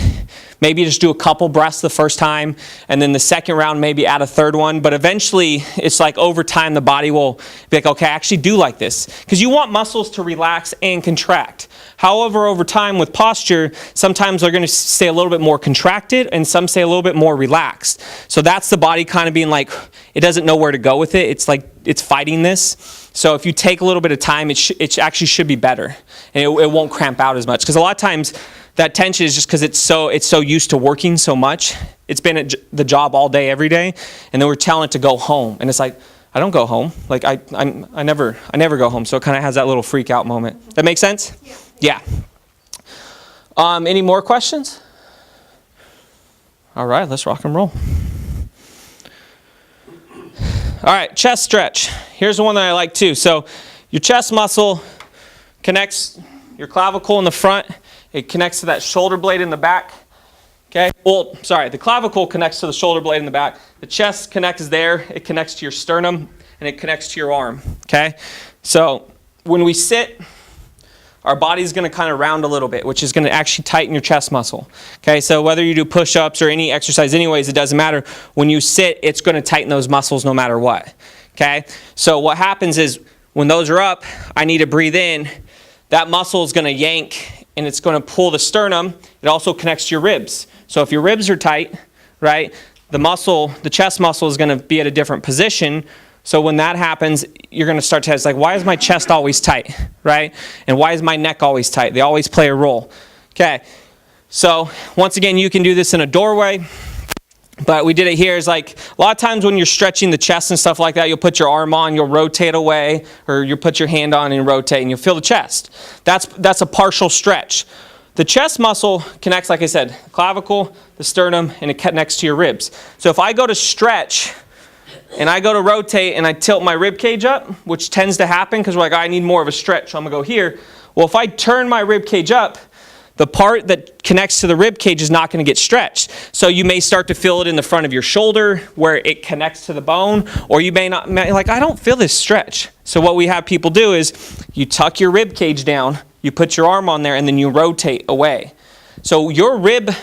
maybe just do a couple breaths the first time, and then the second round maybe add a third one. But eventually, it's like over time the body will be like, okay, I actually do like this, because you want muscles to relax and contract. However, over time with posture, sometimes they're going to stay a little bit more contracted, and some stay a little bit more relaxed. So that's the body kind of being like, it doesn't know where to go with it. It's like it's fighting this. So if you take a little bit of time, it actually should be better, and it won't cramp out as much. Because a lot of times that tension is just because it's so used to working so much. It's been at the job all day, every day, and then we're telling it to go home, and it's like, I don't go home. Like I never go home. So it kind of has that little freak out moment. That make sense? Yeah. Any more questions? All right, let's rock and roll. All right, chest stretch. Here's the one that I like too. So Your chest muscle connects your clavicle in the front. It connects to that shoulder blade in the back. Okay? Well, sorry, the clavicle connects to the shoulder blade in the back. The chest connects there. It connects to your sternum, and it connects to your arm. Okay? So when we sit, our body's going to kind of round a little bit, which is going to actually tighten your chest muscle. Okay? So whether you do push-ups or any exercise anyways, it doesn't matter. When you sit, it's going to tighten those muscles no matter what. Okay? So what happens is when those are up, I need to breathe in. That muscle is going to yank, and it's going to pull the sternum. It also connects to your ribs. So if your ribs are tight, right, the chest muscle is going to be at a different position. So when that happens, you're going to start to, it's like, why is my chest always tight, right? And why is my neck always tight? They always play a role. Okay, so once again, you can do this in a doorway. But we did it here. Is like a lot of times when you're stretching the chest and stuff like that, you'll put your arm on, you'll rotate away, or you'll put your hand on and rotate, and you'll feel the chest. That's a partial stretch. The chest muscle connects, like I said, the clavicle, the sternum, and it connects to your ribs. So if I go to stretch and I go to rotate and I tilt my rib cage up, which tends to happen because we're like, I need more of a stretch, so I'm going to go here. Well, if I turn my rib cage up, the part that connects to the rib cage is not going to get stretched. So you may start to feel it in the front of your shoulder where it connects to the bone, or you may not, like, I don't feel this stretch. So what we have people do is you tuck your rib cage down, you put your arm on there, and then you rotate away. So your rib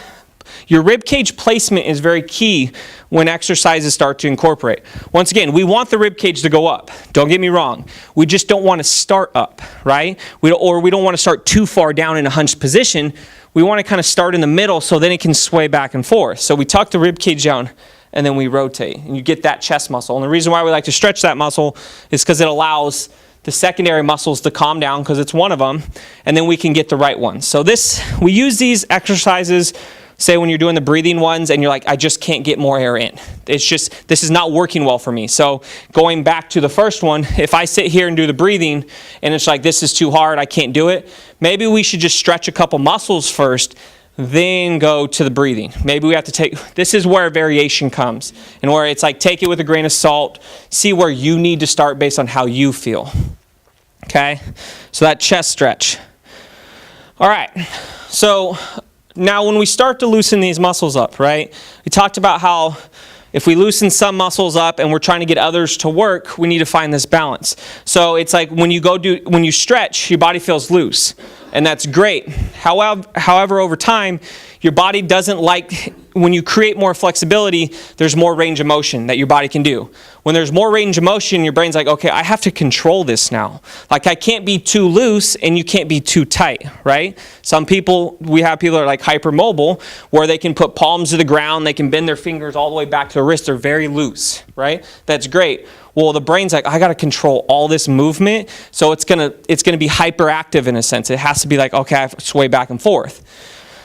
cage placement is very key when exercises start to incorporate. Once again, we want the rib cage to go up. Don't get me wrong. We just don't want to start up, right? We don't want to start too far down in a hunched position. We want to kind of start in the middle so then it can sway back and forth. So we tuck the rib cage down and then we rotate, and you get that chest muscle. And the reason why we like to stretch that muscle is because it allows the secondary muscles to calm down, because it's one of them, and then we can get the right ones. So we use these exercises, say when you're doing the breathing ones and you're like, I just can't get more air in. It's just, this is not working well for me. So going back to the first one, if I sit here and do the breathing and it's like, this is too hard, I can't do it, maybe we should just stretch a couple muscles first, then go to the breathing. Maybe we have to this is where variation comes, and where it's like, take it with a grain of salt, see where you need to start based on how you feel. Okay? So that chest stretch. All right. So now when we start to loosen these muscles up, right? We talked about how if we loosen some muscles up and we're trying to get others to work, we need to find this balance. So it's like when you stretch, your body feels loose, and that's great. However, over time, your body doesn't like, when you create more flexibility, there's more range of motion that your body can do. When there's more range of motion, your brain's like, okay, I have to control this now. Like, I can't be too loose and you can't be too tight, right? We have people that are like hypermobile, where they can put palms to the ground, they can bend their fingers all the way back to their wrist, they're very loose, right? That's great. Well, the brain's like, I got to control all this movement, so it's gonna be hyperactive in a sense. It has to be like, okay, I have to sway back and forth.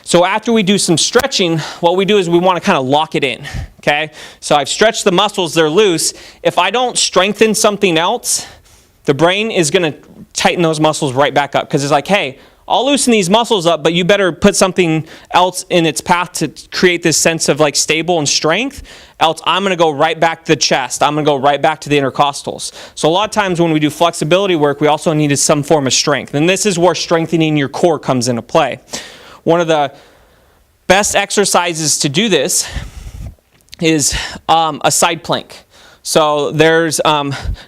So after we do some stretching, what we do is we want to kind of lock it in, okay? So I've stretched the muscles, they're loose. If I don't strengthen something else, the brain is going to tighten those muscles right back up, because it's like, hey, I'll loosen these muscles up, but you better put something else in its path to create this sense of like stable and strength, else I'm going to go right back to the chest. I'm going to go right back to the intercostals. So a lot of times when we do flexibility work, we also needed some form of strength. And this is where strengthening your core comes into play. One of the best exercises to do this is a side plank. So there's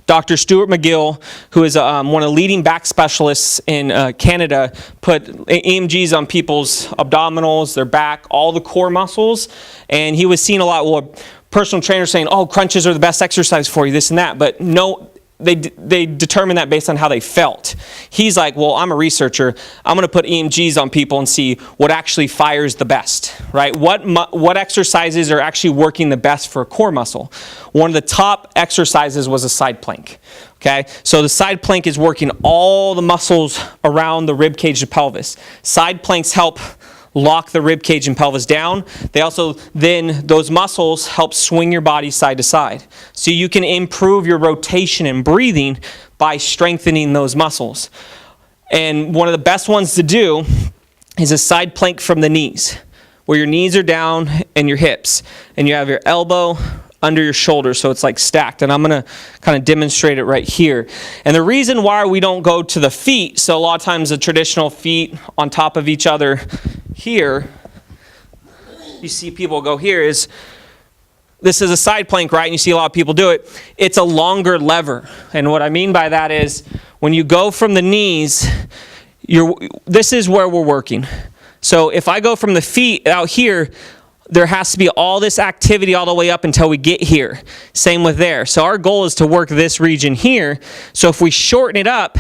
Dr. Stuart McGill, who is one of the leading back specialists in Canada, put EMGs on people's abdominals, their back, all the core muscles. And he was seeing a lot, well, personal trainers saying, oh, crunches are the best exercise for you, this and that. But no, they determine that based on how they felt. He's like, well, I'm a researcher. I'm going to put EMGs on people and see what actually fires the best, right? What exercises are actually working the best for a core muscle? One of the top exercises was a side plank, okay? So the side plank is working all the muscles around the rib cage and pelvis. Side planks help lock the rib cage and pelvis down. They also, then those muscles help swing your body side to side. So you can improve your rotation and breathing by strengthening those muscles. And one of the best ones to do is a side plank from the knees, where your knees are down and your hips, and you have your elbow under your shoulder, so it's like stacked. And I'm going to kind of demonstrate it right here. And the reason why we don't go to the feet, so a lot of times the traditional feet on top of each other here, you see people go here, is this is a side plank, right? And you see a lot of people do it. It's a longer lever. And what I mean by that is when you go from the knees, this is where we're working. So if I go from the feet out here, there has to be all this activity all the way up until we get here. Same with there. So our goal is to work this region here. So if we shorten it up,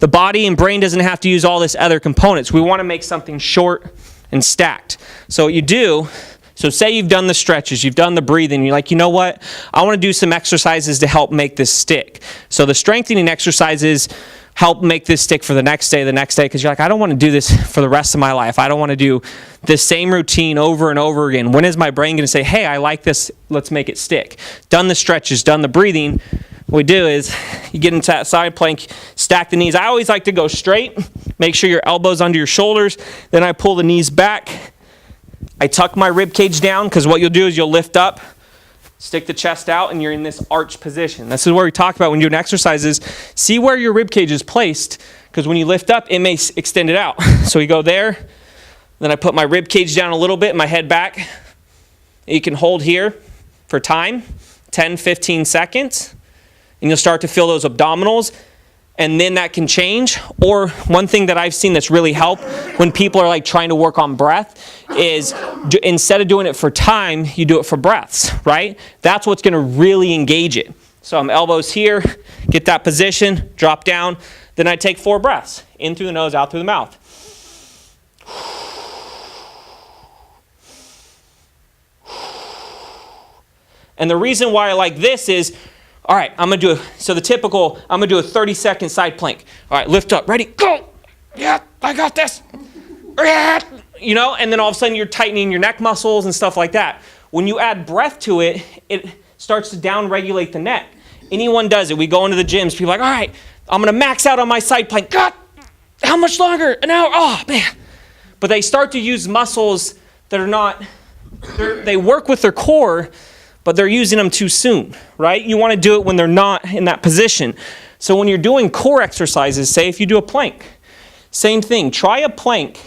the body and brain doesn't have to use all this other components. We want to make something short and stacked. So what you do, so say you've done the stretches, you've done the breathing, you're like, you know what? I want to do some exercises to help make this stick. So the strengthening exercises help make this stick for the next day, because you're like, I don't want to do this for the rest of my life. I don't want to do this same routine over and over again. When is my brain going to say, hey, I like this, let's make it stick? Done the stretches, done the breathing. What we do is you get into that side plank, stack the knees. I always like to go straight, make sure your elbows under your shoulders. Then I pull the knees back. I tuck my rib cage down, because what you'll do is you'll lift up, stick the chest out, and you're in this arch position. This is where we talk about when you're doing exercises. See where your rib cage is placed, because when you lift up, it may extend it out. So you go there, then I put my rib cage down a little bit, my head back. You can hold here for time, 10, 15 seconds, and you'll start to feel those abdominals, and then that can change. Or one thing that I've seen that's really helped when people are like trying to work on breath is instead of doing it for time, you do it for breaths, right? That's what's going to really engage it. So I'm elbows here, get that position, drop down, then I take 4 breaths, in through the nose, out through the mouth. And the reason why I like this is, all right, I'm going to do I'm going to do a 30-second side plank. All right, lift up, ready, go. Yeah, I got this. You know, and then all of a sudden you're tightening your neck muscles and stuff like that. When you add breath to it, it starts to down-regulate the neck. Anyone does it. We go into the gyms, people are like, all right, I'm going to max out on my side plank. God, how much longer? An hour? Oh, man. But they start to use muscles that are not, they work with their core, but they're using them too soon, right? You want to do it when they're not in that position. So when you're doing core exercises, say if you do a plank, same thing. Try a plank,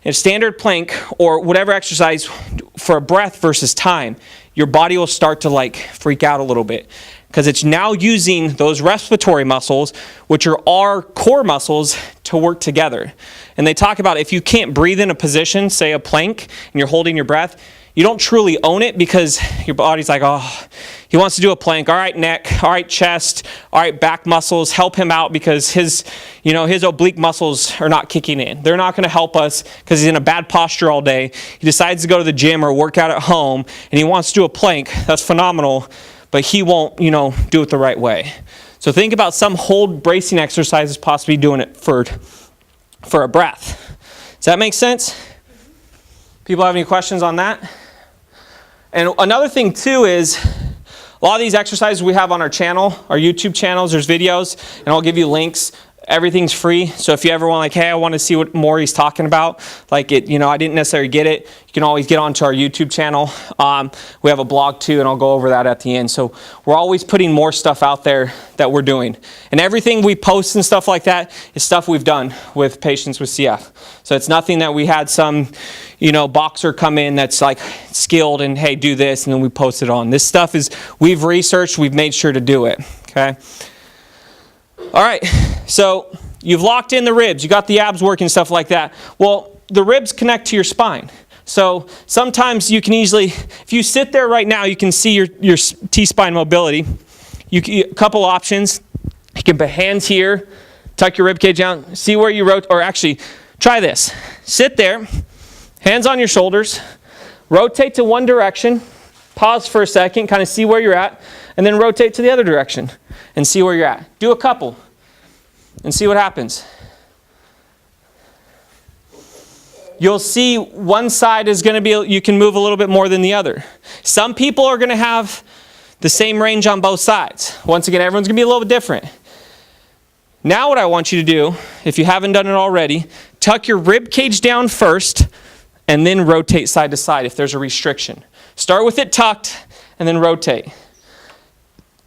a standard plank or whatever exercise for a breath versus time. Your body will start to like freak out a little bit because it's now using those respiratory muscles, which are our core muscles, to work together. And they talk about if you can't breathe in a position, say a plank, and you're holding your breath, you don't truly own it because your body's like, oh, he wants to do a plank. All right, neck. All right, chest. All right, back muscles. Help him out because his oblique muscles are not kicking in. They're not going to help us because he's in a bad posture all day. He decides to go to the gym or work out at home, and he wants to do a plank. That's phenomenal, but he won't, do it the right way. So think about some hold bracing exercises, possibly doing it for a breath. Does that make sense? People have any questions on that? And another thing too is a lot of these exercises we have on our channel, our YouTube channels, there's videos, and I'll give you links. Everything's free. So if you ever want hey, I want to see what more he's talking about, I didn't necessarily get it, you can always get onto our YouTube channel. We have a blog too, and I'll go over that at the end. So we're always putting more stuff out there that we're doing. And everything we post and stuff like that is stuff we've done with patients with CF. So it's nothing that we had some, boxer come in that's like skilled and hey, do this, and then we post it on. This stuff is, we've researched, we've made sure to do it, okay? All right, so you've locked in the ribs, you got the abs working, stuff like that. Well, the ribs connect to your spine. So sometimes you can easily, if you sit there right now, you can see your T-spine mobility. A couple options. You can put hands here, tuck your rib cage down, see where you rotate, or actually, try this. Sit there, hands on your shoulders, rotate to one direction, pause for a second, kind of see where you're at, and then rotate to the other direction and see where you're at. Do a couple and see what happens. You'll see one side is going to be, you can move a little bit more than the other. Some people are going to have the same range on both sides. Once again, everyone's going to be a little bit different. Now what I want you to do, if you haven't done it already, tuck your rib cage down first and then rotate side to side if there's a restriction. Start with it tucked and then rotate.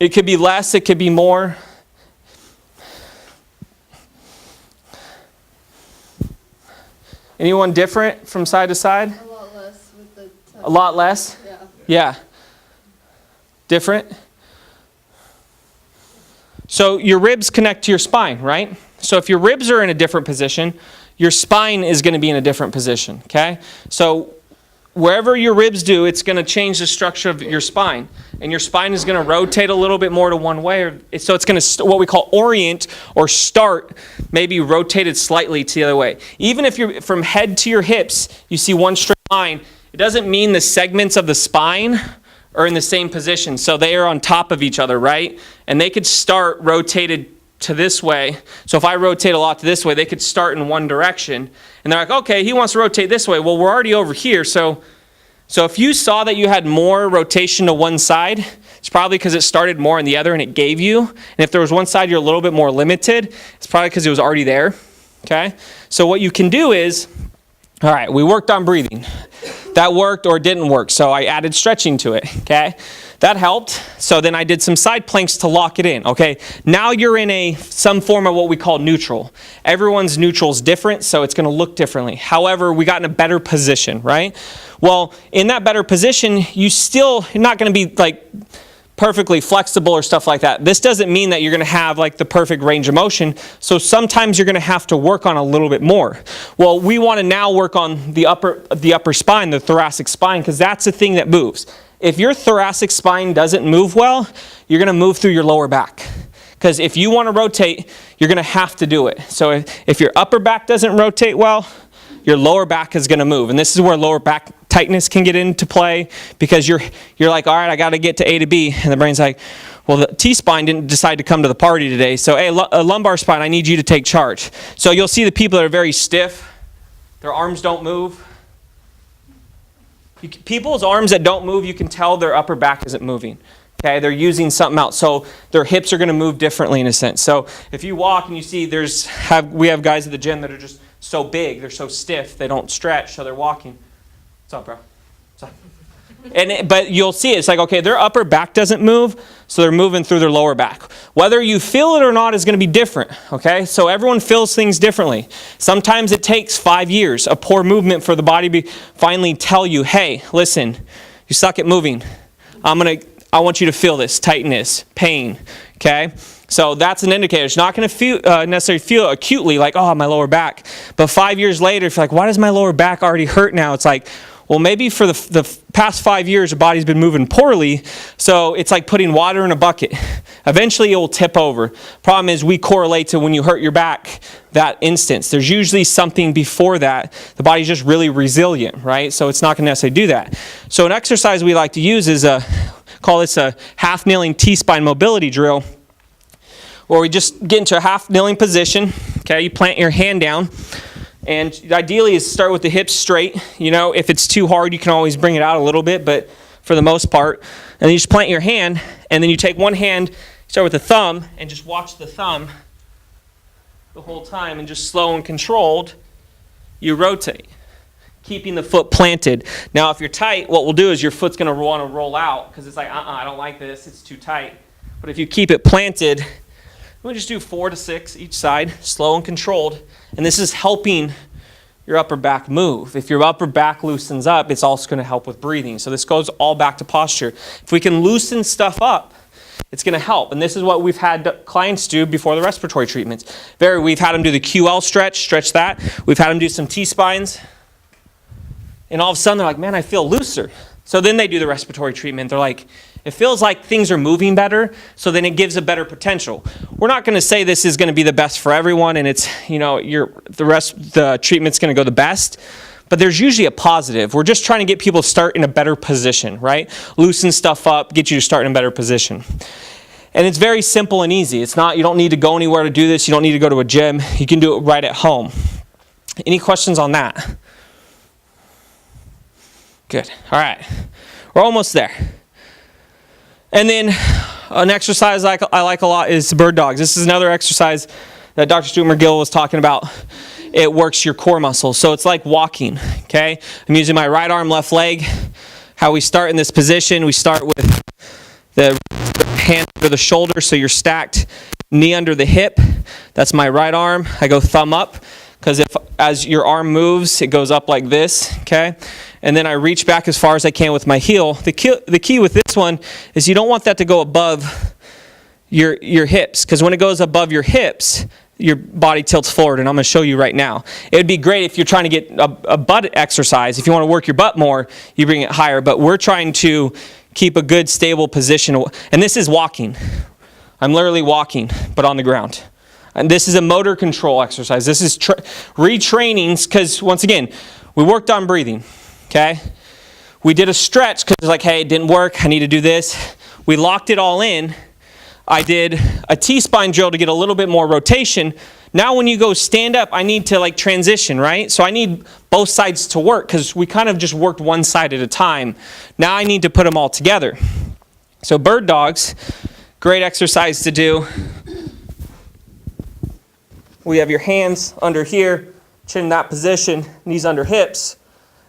It could be less, it could be more. Anyone different from side to side? A lot less with the touch. A lot less? Yeah. Yeah. Different? So your ribs connect to your spine, right? So if your ribs are in a different position, your spine is going to be in a different position, okay? So wherever your ribs do, it's going to change the structure of your spine. And your spine is going to rotate a little bit more to one way. So it's going to, what we call orient or start, maybe rotated slightly to the other way. Even if you're from head to your hips, you see one straight line, it doesn't mean the segments of the spine are in the same position. So they are on top of each other, right? And they could start rotated to this way. So if I rotate a lot to this way, they could start in one direction. And they're like, okay, he wants to rotate this way. Well, we're already over here. So if you saw that you had more rotation to one side, it's probably because it started more on the other and it gave you. And if there was one side you're a little bit more limited, it's probably because it was already there. Okay? So what you can do is, all right, we worked on breathing. That worked or didn't work, so I added stretching to it, okay? That helped, so then I did some side planks to lock it in, okay? Now you're in some form of what we call neutral. Everyone's neutral is different, so it's gonna look differently. However, we got in a better position, right? Well, in that better position, you're not gonna be like perfectly flexible or stuff like that. This doesn't mean that you're going to have like the perfect range of motion. So sometimes you're going to have to work on a little bit more. Well, we want to now work on the upper spine, the thoracic spine, because that's the thing that moves. If your thoracic spine doesn't move well, you're going to move through your lower back. Because if you want to rotate, you're going to have to do it. So if your upper back doesn't rotate well, your lower back is going to move. And this is where lower back tightness can get into play, because you're like, all right, I got to get to A to B. And the brain's like, well, the T-spine didn't decide to come to the party today. So, hey, lumbar spine, I need you to take charge. So you'll see the people that are very stiff, their arms don't move. People's arms that don't move, you can tell their upper back isn't moving. Okay, they're using something else. So their hips are going to move differently in a sense. So if you walk and you see we have guys at the gym that are just so big, they're so stiff, they don't stretch, so they're walking. What's up, bro? What's up? But you'll see it's like, okay, their upper back doesn't move, so they're moving through their lower back. Whether you feel it or not is going to be different, okay? So everyone feels things differently. Sometimes it takes 5 years of poor movement for the body to finally tell you, hey, listen, you suck at moving. I want you to feel this tightness, pain, okay? So that's an indicator. It's not going to necessarily feel acutely like, oh, my lower back. But 5 years later, if you're like, why does my lower back already hurt now? It's like, well, maybe for the past 5 years, the body's been moving poorly, so it's like putting water in a bucket. Eventually, it will tip over. Problem is, we correlate to when you hurt your back, that instance. There's usually something before that. The body's just really resilient, right? So it's not going to necessarily do that. So an exercise we like to use is call this a half-kneeling T-spine mobility drill, where we just get into a half-kneeling position. Okay, you plant your hand down. And ideally is start with the hips straight. You know, if it's too hard, you can always bring it out a little bit, but for the most part. And then you just plant your hand, and then you take one hand, start with the thumb, and just watch the thumb the whole time, and just slow and controlled, you rotate, keeping the foot planted. Now, if you're tight, what we'll do is your foot's going to want to roll out, because it's like, I don't like this, it's too tight. But if you keep it planted, we'll just do 4 to 6 each side, slow and controlled. And this is helping your upper back move. If your upper back loosens up, it's also going to help with breathing. So this goes all back to posture. If we can loosen stuff up, it's going to help. And this is what we've had clients do before the respiratory treatments. We've had them do the QL stretch that. We've had them do some T-spines. And all of a sudden, they're like, man, I feel looser. So then they do the respiratory treatment. They're like, it feels like things are moving better, so then it gives a better potential. We're not going to say this is going to be the best for everyone, and it's, you know, the treatment's going to go the best, but there's usually a positive. We're just trying to get people to start in a better position, right? Loosen stuff up, get you to start in a better position. And it's very simple and easy. It's not, you don't need to go anywhere to do this. You don't need to go to a gym. You can do it right at home. Any questions on that? Good. All right. We're almost there. And then an exercise I like a lot is bird dogs. This is another exercise that Dr. Stuart McGill was talking about. It works your core muscles. So it's like walking, okay? I'm using my right arm, left leg. How we start in this position, we start with The hand under the shoulder, so you're stacked, knee under the hip. That's my right arm. I go thumb up, because as your arm moves, it goes up like this, okay? And then I reach back as far as I can with my heel. The key with this one is you don't want that to go above your hips, because when it goes above your hips, your body tilts forward, and I'm going to show you right now. It would be great if you're trying to get a butt exercise. If you want to work your butt more, you bring it higher, but we're trying to keep a good, stable position. And this is walking. I'm literally walking, but on the ground. And this is a motor control exercise. This is retraining, because once again, we worked on breathing, okay? We did a stretch, because it's like, hey, it didn't work. I need to do this. We locked it all in. I did a T-spine drill to get a little bit more rotation. Now when you go stand up, I need to like transition, right? So I need both sides to work, because we kind of just worked one side at a time. Now I need to put them all together. So bird dogs, great exercise to do. We have your hands under here, chin in that position, knees under hips,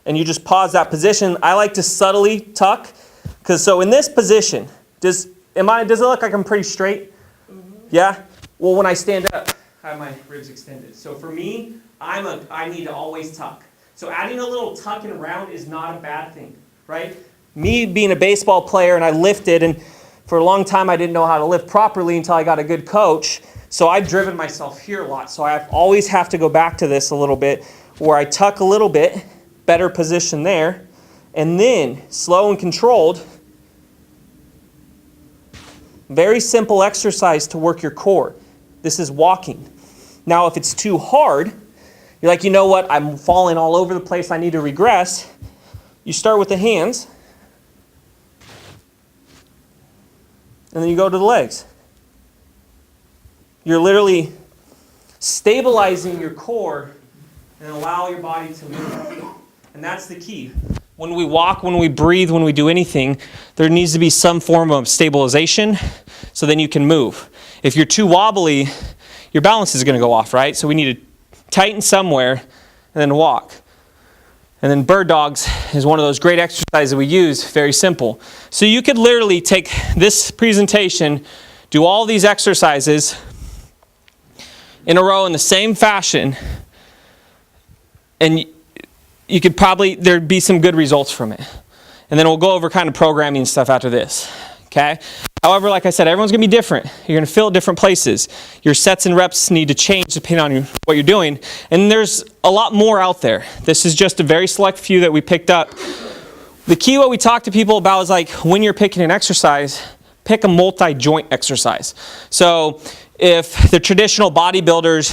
and you just pause that position. I like to subtly tuck, because so in this position, does it look like I'm pretty straight? Mm-hmm. Yeah? Well, when I stand up, I have my ribs extended. So for me, I need to always tuck. So adding a little tuck and round is not a bad thing, right? Me being a baseball player, and I lifted, and for a long time I didn't know how to lift properly until I got a good coach. So I've driven myself here a lot. So I always have to go back to this a little bit, where I tuck a little bit, better position there, and then slow and controlled. Very simple exercise to work your core. This is walking. Now, if it's too hard, you're like, you know what, I'm falling all over the place, I need to regress. You start with the hands, and then you go to the legs. You're literally stabilizing your core and allow your body to move. And that's the key. When we walk, when we breathe, when we do anything, there needs to be some form of stabilization, so then you can move. If you're too wobbly, your balance is going to go off, right? So we need to tighten somewhere and then walk. And then bird dogs is one of those great exercises that we use, very simple. So you could literally take this presentation, do all these exercises in a row in the same fashion, and you could probably, there'd be some good results from it. And then we'll go over kind of programming stuff after this, okay? However, like I said, everyone's going to be different. You're going to feel at different places. Your sets and reps need to change depending on what you're doing. And there's a lot more out there. This is just a very select few that we picked up. The key what we talk to people about is like when you're picking an exercise, pick a multi-joint exercise. So if the traditional bodybuilders